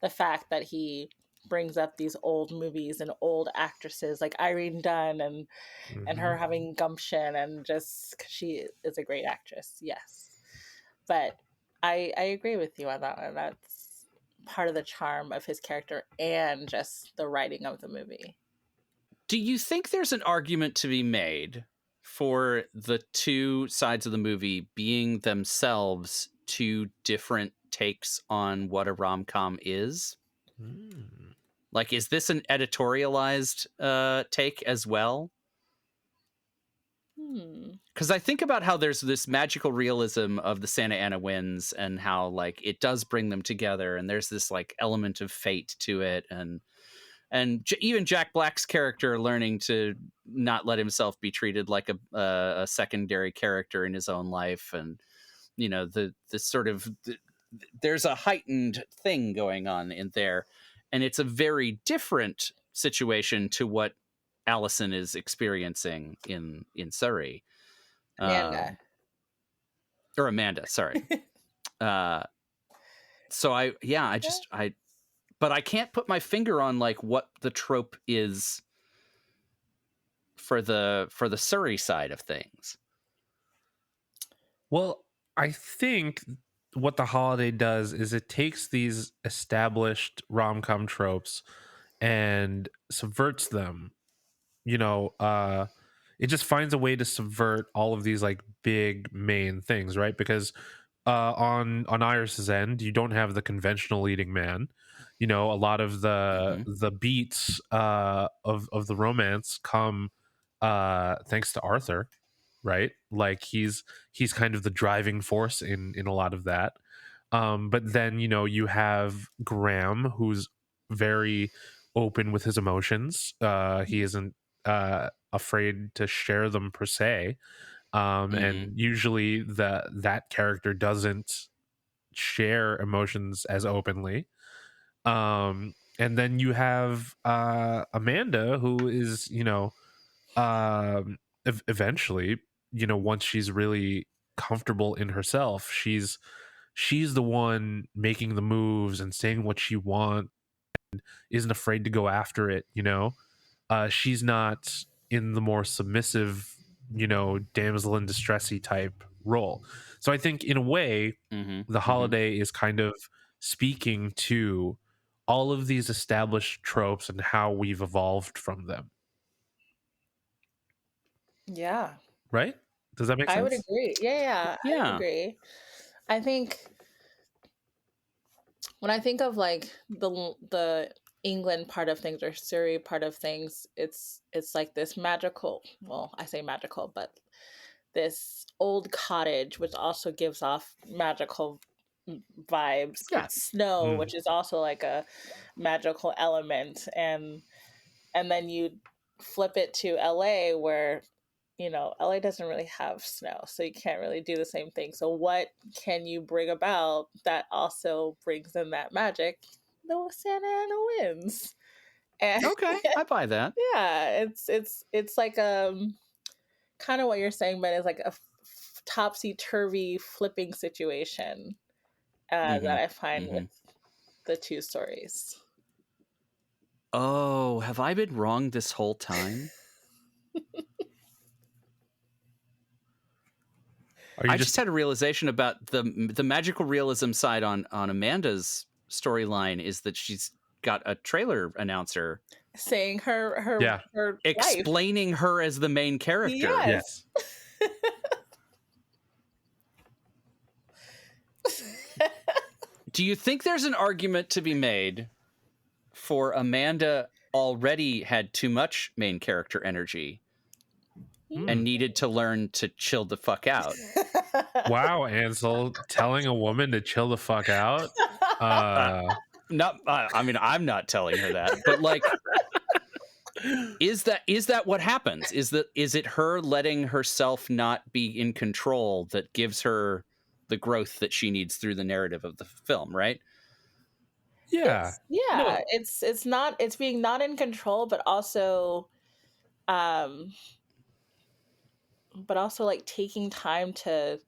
the fact that he brings up these old movies and old actresses like Irene Dunn and her having gumption, and just 'cause she is a great actress. Yes. But I agree with you on that one. That's part of the charm of his character and just the writing of the movie. Do you think there's an argument to be made for the two sides of the movie being themselves two different takes on what a rom-com is? Like, is this an editorialized take as well? Because I think about how there's this magical realism of the Santa Ana winds and how like it does bring them together, and there's this like element of fate to it, and even Jack Black's character learning to not let himself be treated like a secondary character in his own life, and you know the sort of there's a heightened thing going on in there, and it's a very different situation to what Allison is experiencing in Surrey. Amanda. Or Amanda, sorry. So I but I can't put my finger on like what the trope is for the Surrey side of things. Well, I think what the holiday does is it takes these established rom-com tropes and subverts them. You know, it just finds a way to subvert all of these like big main things, right? Because on Iris's end, you don't have the conventional leading man. You know, a lot of the beats of the romance come thanks to Arthur, right? Like he's kind of the driving force in a lot of that. But then, you know, you have Graham, who's very open with his emotions. He isn't afraid to share them per se. And usually that character doesn't share emotions as openly. And then you have Amanda, who is, you know, eventually, you know, once she's really comfortable in herself, she's the one making the moves and saying what she wants, isn't afraid to go after it, you know. She's not in the more submissive, you know, damsel in distressy type role. So I think in a way, the holiday is kind of speaking to all of these established tropes and how we've evolved from them. Yeah. Right? Does that make sense? I would agree. Yeah. I would agree. I think when I think of like the England part of things or Surrey part of things, it's like this magical, well, I say magical, but this old cottage which also gives off magical vibes. Yeah. It's snow, which is also like a magical element, and then you flip it to LA where, you know, LA doesn't really have snow, so you can't really do the same thing. So what can you bring about that also brings in that magic? The Santa Ana winds. And Okay, I buy that. yeah, it's like kind of what you're saying, but it's like a topsy-turvy flipping situation that I find with the two stories. Oh, have I been wrong this whole time? I just had a realization about the magical realism side on Amanda's storyline is that she's got a trailer announcer saying her explaining life. Her as the main character. Yes. Do you think there's an argument to be made for Amanda already had too much main character energy and needed to learn to chill the fuck out? Wow, Ansel, telling a woman to chill the fuck out? Not, I mean, I'm not telling her that, but like, is that what happens? Is it her letting herself not be in control that gives her the growth that she needs through the narrative of the film, right? Yeah. It's being not in control, but also like taking time to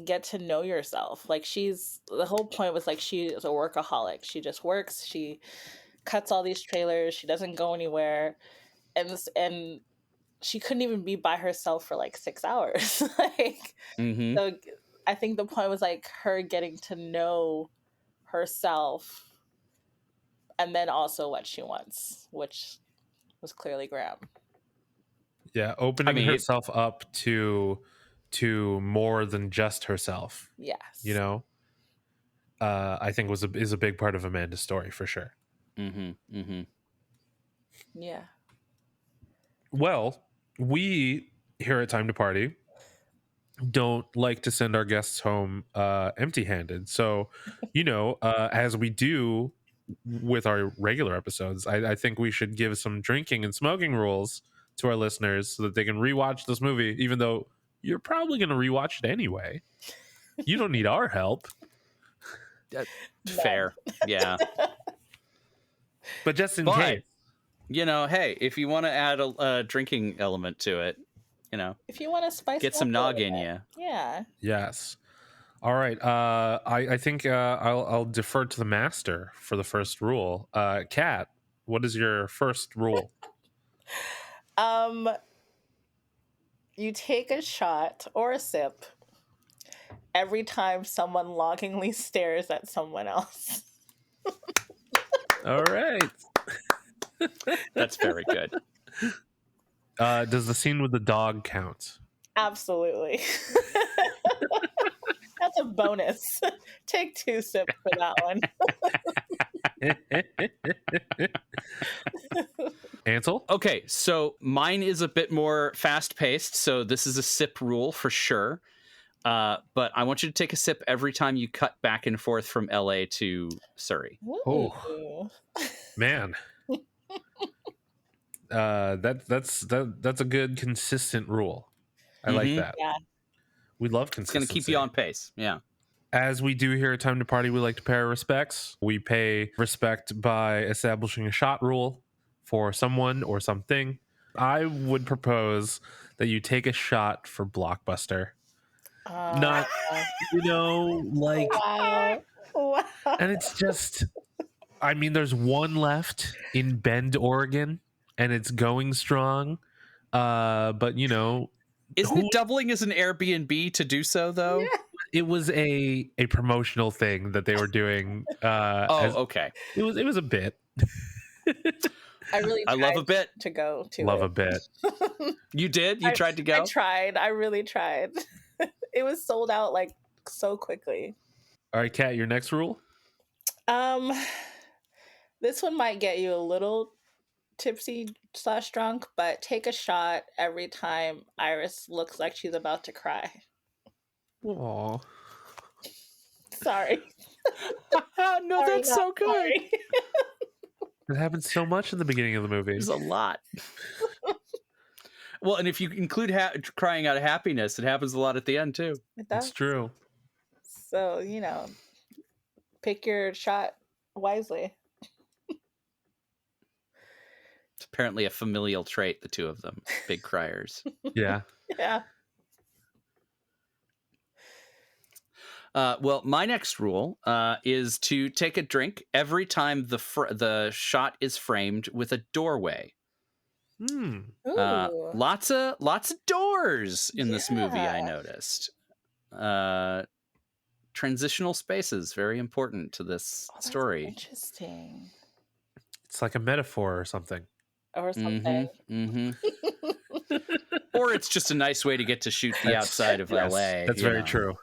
get to know yourself. Like the whole point was like she is a workaholic. She just works, she cuts all these trailers, she doesn't go anywhere, and she couldn't even be by herself for like 6 hours. Like so I think the point was like her getting to know herself and then also what she wants, which was clearly Graham. Yeah, opening herself up to more than just herself. Yes. You know? I think is a big part of Amanda's story for sure. Yeah. Well, we here at Time to Party don't like to send our guests home empty-handed. So, as we do with our regular episodes, I think we should give some drinking and smoking rules to our listeners so that they can rewatch this movie, even though you're probably going to rewatch it anyway. You don't need our help. Fair. Yeah. But just in But, case. Hey, if you want to add a drinking element to it, if you want to spice get it some up a nog little in bit. you. Yeah. Yes. All right. I think I'll defer to the master for the first rule. Kat, what is your first rule? You take a shot or a sip every time someone longingly stares at someone else. All right. That's very good. Does the scene with the dog count? Absolutely. That's a bonus. Take 2 sips for that one. Ansel? Okay, so mine is a bit more fast paced. So this is a sip rule for sure. But I want you to take a sip every time you cut back and forth from LA to Surrey. Oh, man. That's a good consistent rule. I like that. Yeah. We love It's consistency. going to keep you on pace. Yeah. As we do here at Time to Party, we like to pay our respects. We pay respect by establishing a shot rule for someone or something. I would propose that you take a shot for Blockbuster. Not, like... Wow. Wow. And it's just... I mean, there's one left in Bend, Oregon, and it's going strong. But, Isn't it doubling as an Airbnb to do so, though? Yeah. It was a promotional thing that they were doing. Okay. It was a bit. I love a bit. to go to Love it. a bit. You did? You tried to go? I tried. I really tried. It was sold out like so quickly. All right, Kat, your next rule? This one might get you a little tipsy/drunk, but take a shot every time Iris looks like she's about to cry. Aw. Sorry. No, Sorry, that's not so good. sorry. It happens so much in the beginning of the movie. There's a lot. Well, and if you include crying out of happiness, it happens a lot at the end, too. That's true. So, pick your shot wisely. It's apparently a familial trait, the two of them. Big criers. Yeah. Yeah. Well, my next rule is to take a drink every time the shot is framed with a doorway. Ooh. Lots of doors in this movie, I noticed. Transitional spaces, very important to this story. Interesting. It's like a metaphor or something. Or something. Or it's just a nice way to get to shoot the outside of LA. That's very true.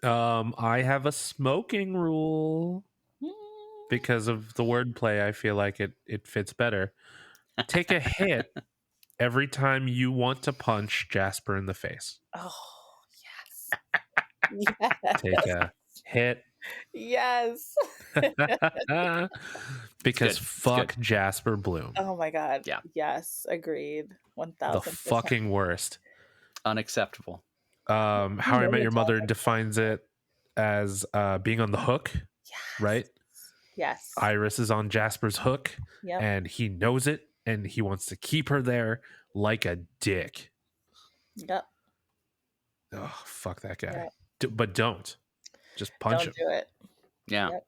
I have a smoking rule because of the wordplay. I feel like it fits better. Take a hit every time you want to punch Jasper in the face. Oh, yes. Yes. Take a hit. Yes. Because Good. fuck Jasper Bloom. Oh my God. Yeah. Yes. Agreed. 1000%. The fucking worst. Unacceptable. How I Met Your Mother defines it as being on the hook, right? Yes. Iris is on Jasper's hook, Yep. and he knows it, and he wants to keep her there like a dick. Yep. Oh, fuck that guy. Yep. But don't. Just punch him. Don't do it. Yeah. Yep.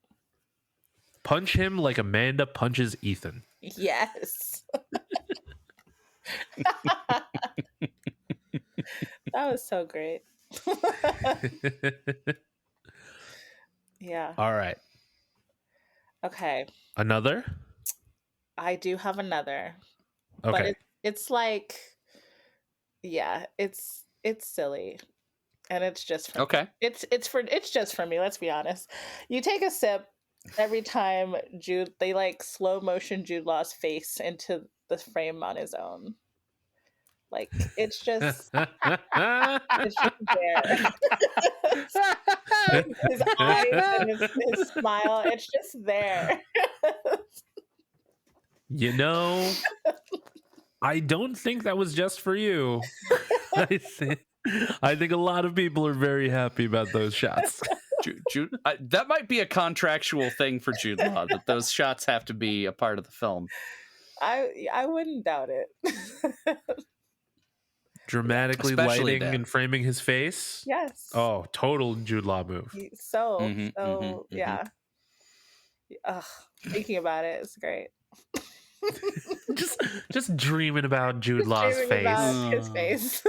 Punch him like Amanda punches Ethan. Yes. That was so great. Yeah. All right. Okay. Another? I do have another. Okay. But it's like, yeah, it's silly. And it's just for Okay. it's just for me, let's be honest. You take a sip every time they like slow motion Jude Law's face into the frame on his own. Like it's just there. His eyes and his smile, it's just there. You know, I don't think that was just for you. I think a lot of people are very happy about those shots. That might be a contractual thing for Jude Law, that those shots have to be a part of the film. I wouldn't doubt it. Dramatically Especially lighting that. and framing his face. Yes. Oh, total Jude Law move. Yeah. Ugh, thinking about it, it's great. just dreaming about Jude Law's face. About his face.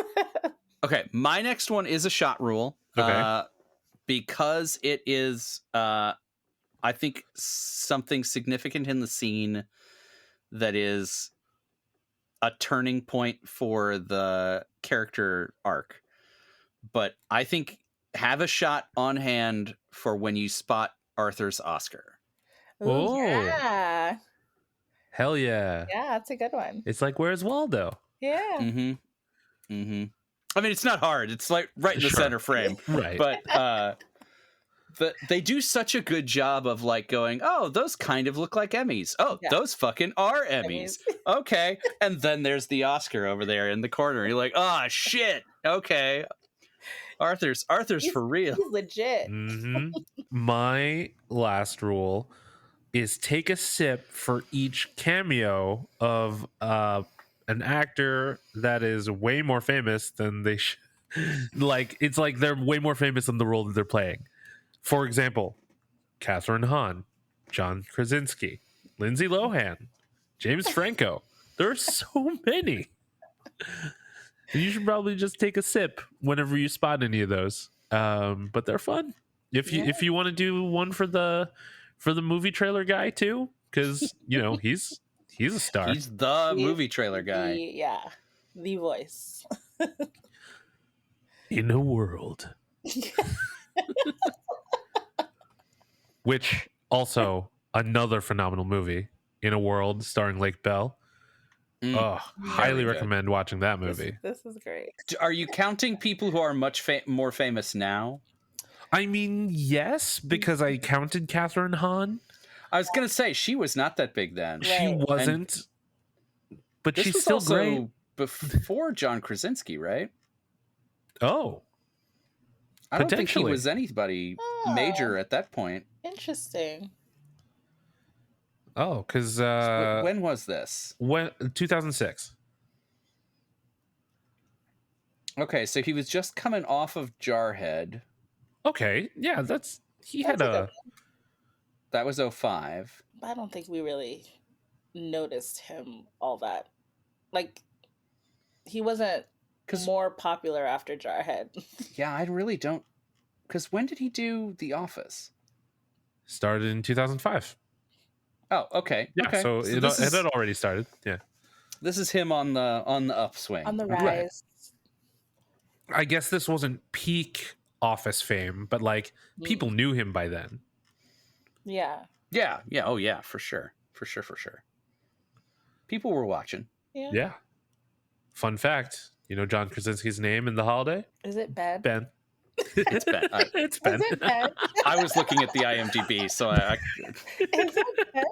Okay, my next one is a shot rule. Okay. Because it is, I think, something significant in the scene that is a turning point for the character arc. But I think have a shot on hand for when you spot Arthur's Oscar. Ooh, Oh. yeah. Hell yeah. Yeah, that's a good one. It's like, where's Waldo? Yeah. Mm-hmm. Mm-hmm. I mean, it's not hard. It's like right in the center frame. Right. But they do such a good job of like going, oh, those kind of look like Emmys. Oh, Yeah. those fucking are Emmys. Okay. And then there's the Oscar over there in the corner. You're like, oh, shit. Okay. Arthur's for real. He's legit. Mm-hmm. My last rule is take a sip for each cameo of an actor that is way more famous than they should. Like, it's like they're way more famous than the role that they're playing. For example, Catherine Hahn, John Krasinski, Lindsay Lohan, James Franco. There are so many. You should probably just take a sip whenever you spot any of those. But they're fun. If you want to do one for the movie trailer guy too, because he's a star. He's the movie trailer guy. The voice. In a world. Which also another phenomenal movie, In a World, starring Lake Bell. Highly recommend watching that movie. This is great. Are you counting people who are much more famous now? I mean, yes, because I counted Catherine Hahn. I was going to say, she was not that big then. Right. She wasn't, but This she's was still also great. before John Krasinski, right? Oh, I don't think he potentially. was anybody major at that point. Interesting. Oh, because When was this? 2006. Okay, so he was just coming off of Jarhead. Okay, yeah, that was 05. I don't think we really noticed him all that. Like, he wasn't more popular after Jarhead. Yeah, I really don't. Because when did he do The Office? started in 2005. Oh, okay. Yeah, okay. so it had already started. Yeah, this is him on the upswing. On the Right. rise. I guess this wasn't peak Office fame, but like people knew him by then. Yeah. Yeah. Oh, yeah. For sure. People were watching. Yeah. Fun fact: John Krasinski's name in The Holiday? Is it Ben? Ben. It's Ben. It's Ben. Is it Ben? I was looking at the IMDb, so I Is it Ben?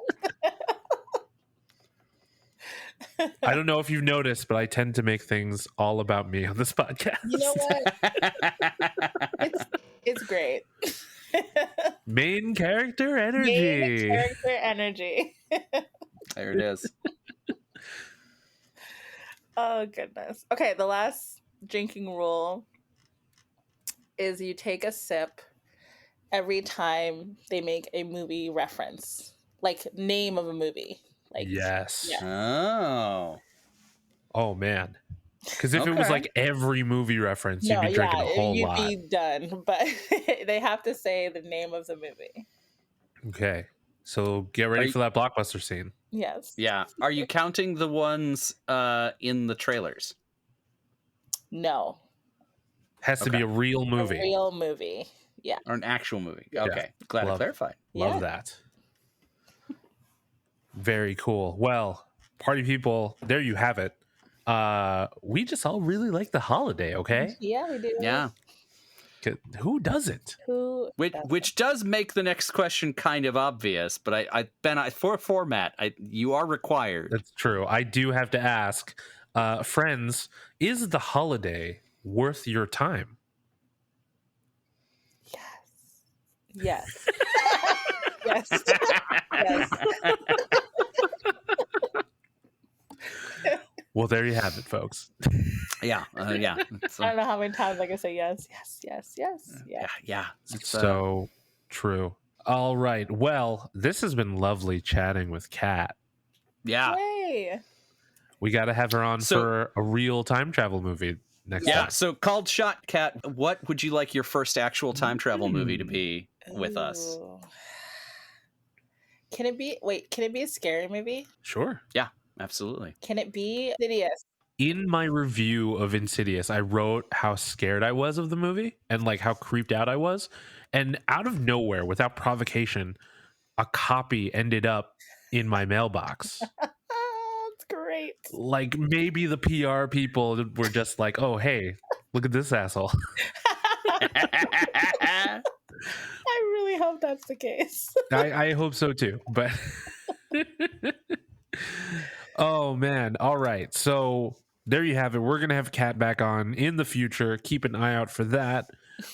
I don't know if you've noticed, but I tend to make things all about me on this podcast. You know what? It's great. Main character energy. Main character energy. There it is. Oh, goodness. Okay, the last drinking rule is you take a sip every time they make a movie reference, like name of a movie. Like, Yes. Yeah. Oh man. Because if it was like every movie reference, you'd be drinking a whole lot. You'd be done. But they have to say the name of the movie. Okay. So get ready for that blockbuster scene. Yes. Yeah. Are you counting the ones in the trailers? No. Has to be a real movie. A real movie. Yeah. Or an actual movie? Okay. Glad I clarified. Love that. Very cool. Well, party people, there you have it. We just all really like the holiday, okay? Yeah, we do. Yeah. 'Cause who doesn't? Who? Which does make the next question kind of obvious, but Ben, for format, you are required. That's true. I do have to ask, friends, is the holiday worth your time? Yes. Yes. Yes. Well, there you have it, folks. Yeah. Yeah. I don't know how many times I can say yes, yes, yes, yes, Yeah. yes. Yeah. It's, So true. All right. Well, this has been lovely chatting with Kat. yeah. Yay. We got to have her on So- for a real time travel movie next Yeah. time. So, called shot, Kat, what would you like your first actual time travel movie to be with us? Ooh. Can it be? Wait, can it be a scary movie? Sure. Yeah, absolutely. Can it be Diaz? In my review of Insidious, I wrote how scared I was of the movie and like how creeped out I was. And out of nowhere, without provocation, a copy ended up in my mailbox. That's great. Like maybe the PR people were just like, oh, hey, look at this asshole. I really hope that's the case. I hope so too. But oh man. All right. So there you have it. We're gonna have Kat back on in the future. Keep an eye out for that.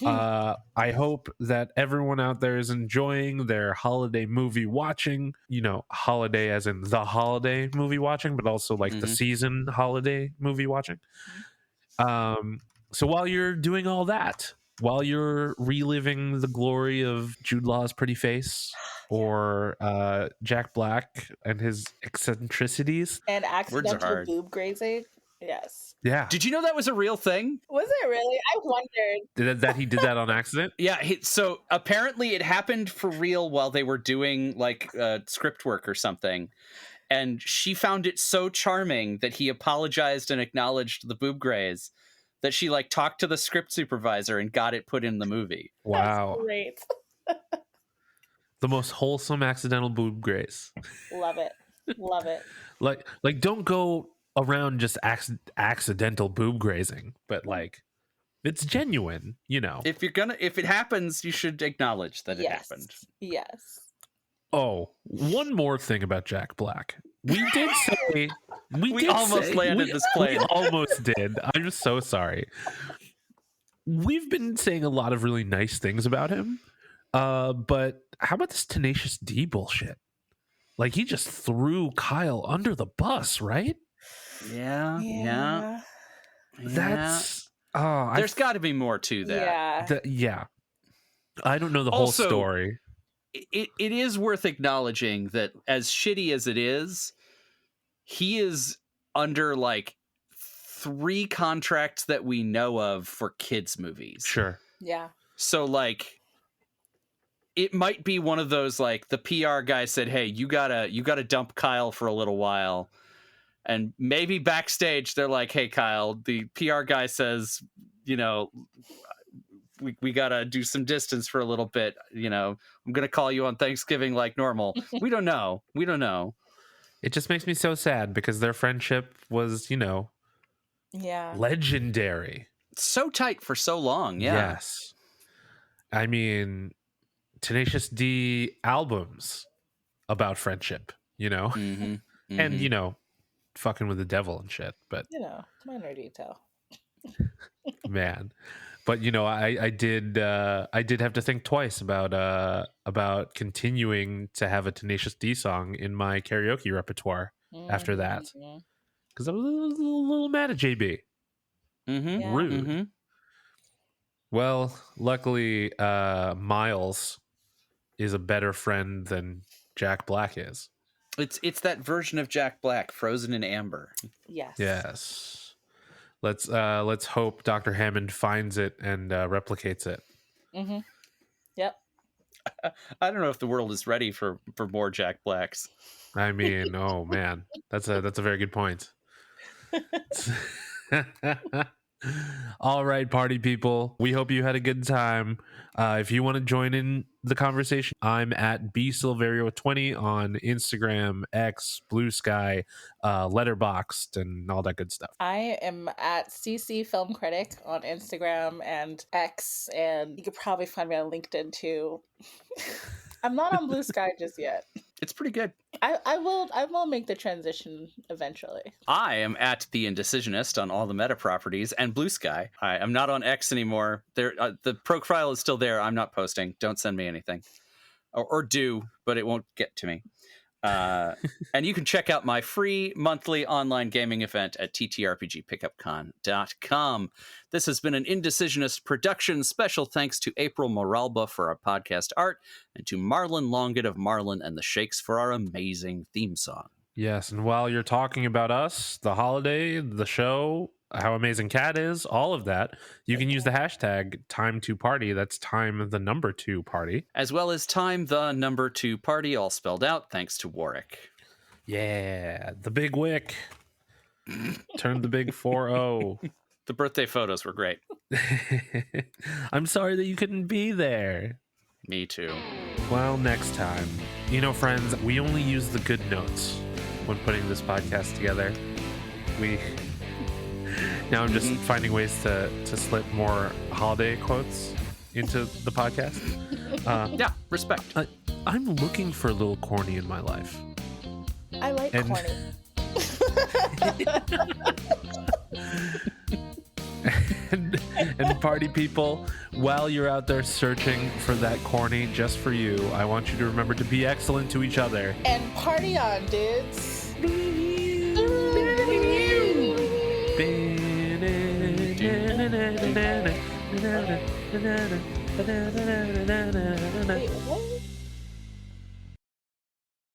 I hope that everyone out there is enjoying their holiday movie watching. You know, holiday as in the holiday movie watching, but also like the season holiday movie watching. So while you're doing all that, while you're reliving the glory of Jude Law's pretty face or Jack Black and his eccentricities, And are accidental hard. boob grazing. Yes. yeah, Did you know that was a real thing? Was it really? I wondered. that he did that on accident. Yeah, so apparently it happened for real while they were doing like script work or something. And she found it so charming that he apologized and acknowledged the boob graze that she like talked to the script supervisor and got it put in the movie. Wow, That's great. the most wholesome accidental boob grace. Love it. Love it. Like don't go around just accidental boob grazing, but like it's genuine, you know. If it happens, you should acknowledge that it Yes. happened. Yes. Oh, one more thing about Jack Black. We did say We almost landed this plane. We almost did. I'm so sorry. We've been saying a lot of really nice things about him. But how about this Tenacious D bullshit? Like he just threw Kyle under the bus, right? Yeah. That's There's got to be more to that. Yeah. I don't know the Also, whole story. It is worth acknowledging that as shitty as it is, he is under like 3 contracts that we know of for kids movies. Sure. Yeah. So like it might be one of those like the PR guy said, "Hey, you gotta dump Kyle for a little while." And maybe backstage they're like, "Hey Kyle, the PR guy says, you know, we gotta do some distance for a little bit. You know, I'm gonna call you on Thanksgiving like normal." We don't know. It just makes me so sad because their friendship was, you know, legendary. So tight for so long. Yeah. Yes. I mean, Tenacious D albums about friendship, you know, and, you know, fucking with the devil and shit. But, You know, minor detail. man. But you know, I did have to think twice about continuing to have a Tenacious D song in my karaoke repertoire after that, because I was a little mad at JB. Yeah. Rude. Well, luckily, Miles is a better friend than Jack Black is. It's that version of Jack Black, frozen in amber. Yes. Yes. Let's hope Dr. Hammond finds it and replicates it. Yep. I don't know if the world is ready for more Jack Blacks. I mean, oh man, that's a very good point. All right, party people. We hope you had a good time. If you want to join in the conversation, I'm at bsilverio20 on Instagram, X, Blue Sky, Letterboxd, and all that good stuff. I am at CC Film Critic on Instagram and X, and you could probably find me on LinkedIn too. I'm not on Blue Sky just yet. It's pretty good. I will make the transition eventually. I am at The Indecisionist on all the meta properties and Blue Sky. I am not on X anymore. There, the profile is still there. I'm not posting. Don't send me anything. Or do, but it won't get to me. And you can check out my free monthly online gaming event at ttrpgpickupcon.com. This has been an Indecisionist production. Special thanks to April Moralba for our podcast art and to Marlon Longett of Marlon and the Shakes for our amazing theme song. Yes, and while you're talking about us, the holiday, the show, how amazing Cat is, all of that, you can use the hashtag time2party. That's time the number 2 party. As well as time the number 2 party, all spelled out, thanks to Warwick. Yeah, the big wick. Turn the big 4-0. The birthday photos were great. I'm sorry that you couldn't be there. Me too. Well, next time. You know, friends, we only use the good notes when putting this podcast together. Now I'm just finding ways to slip more holiday quotes into the podcast. Yeah, respect. I'm looking for a little corny in my life. I like corny. And party people, while you're out there searching for that corny just for you, I want you to remember to be excellent to each other. And party on, dudes. Wait, what?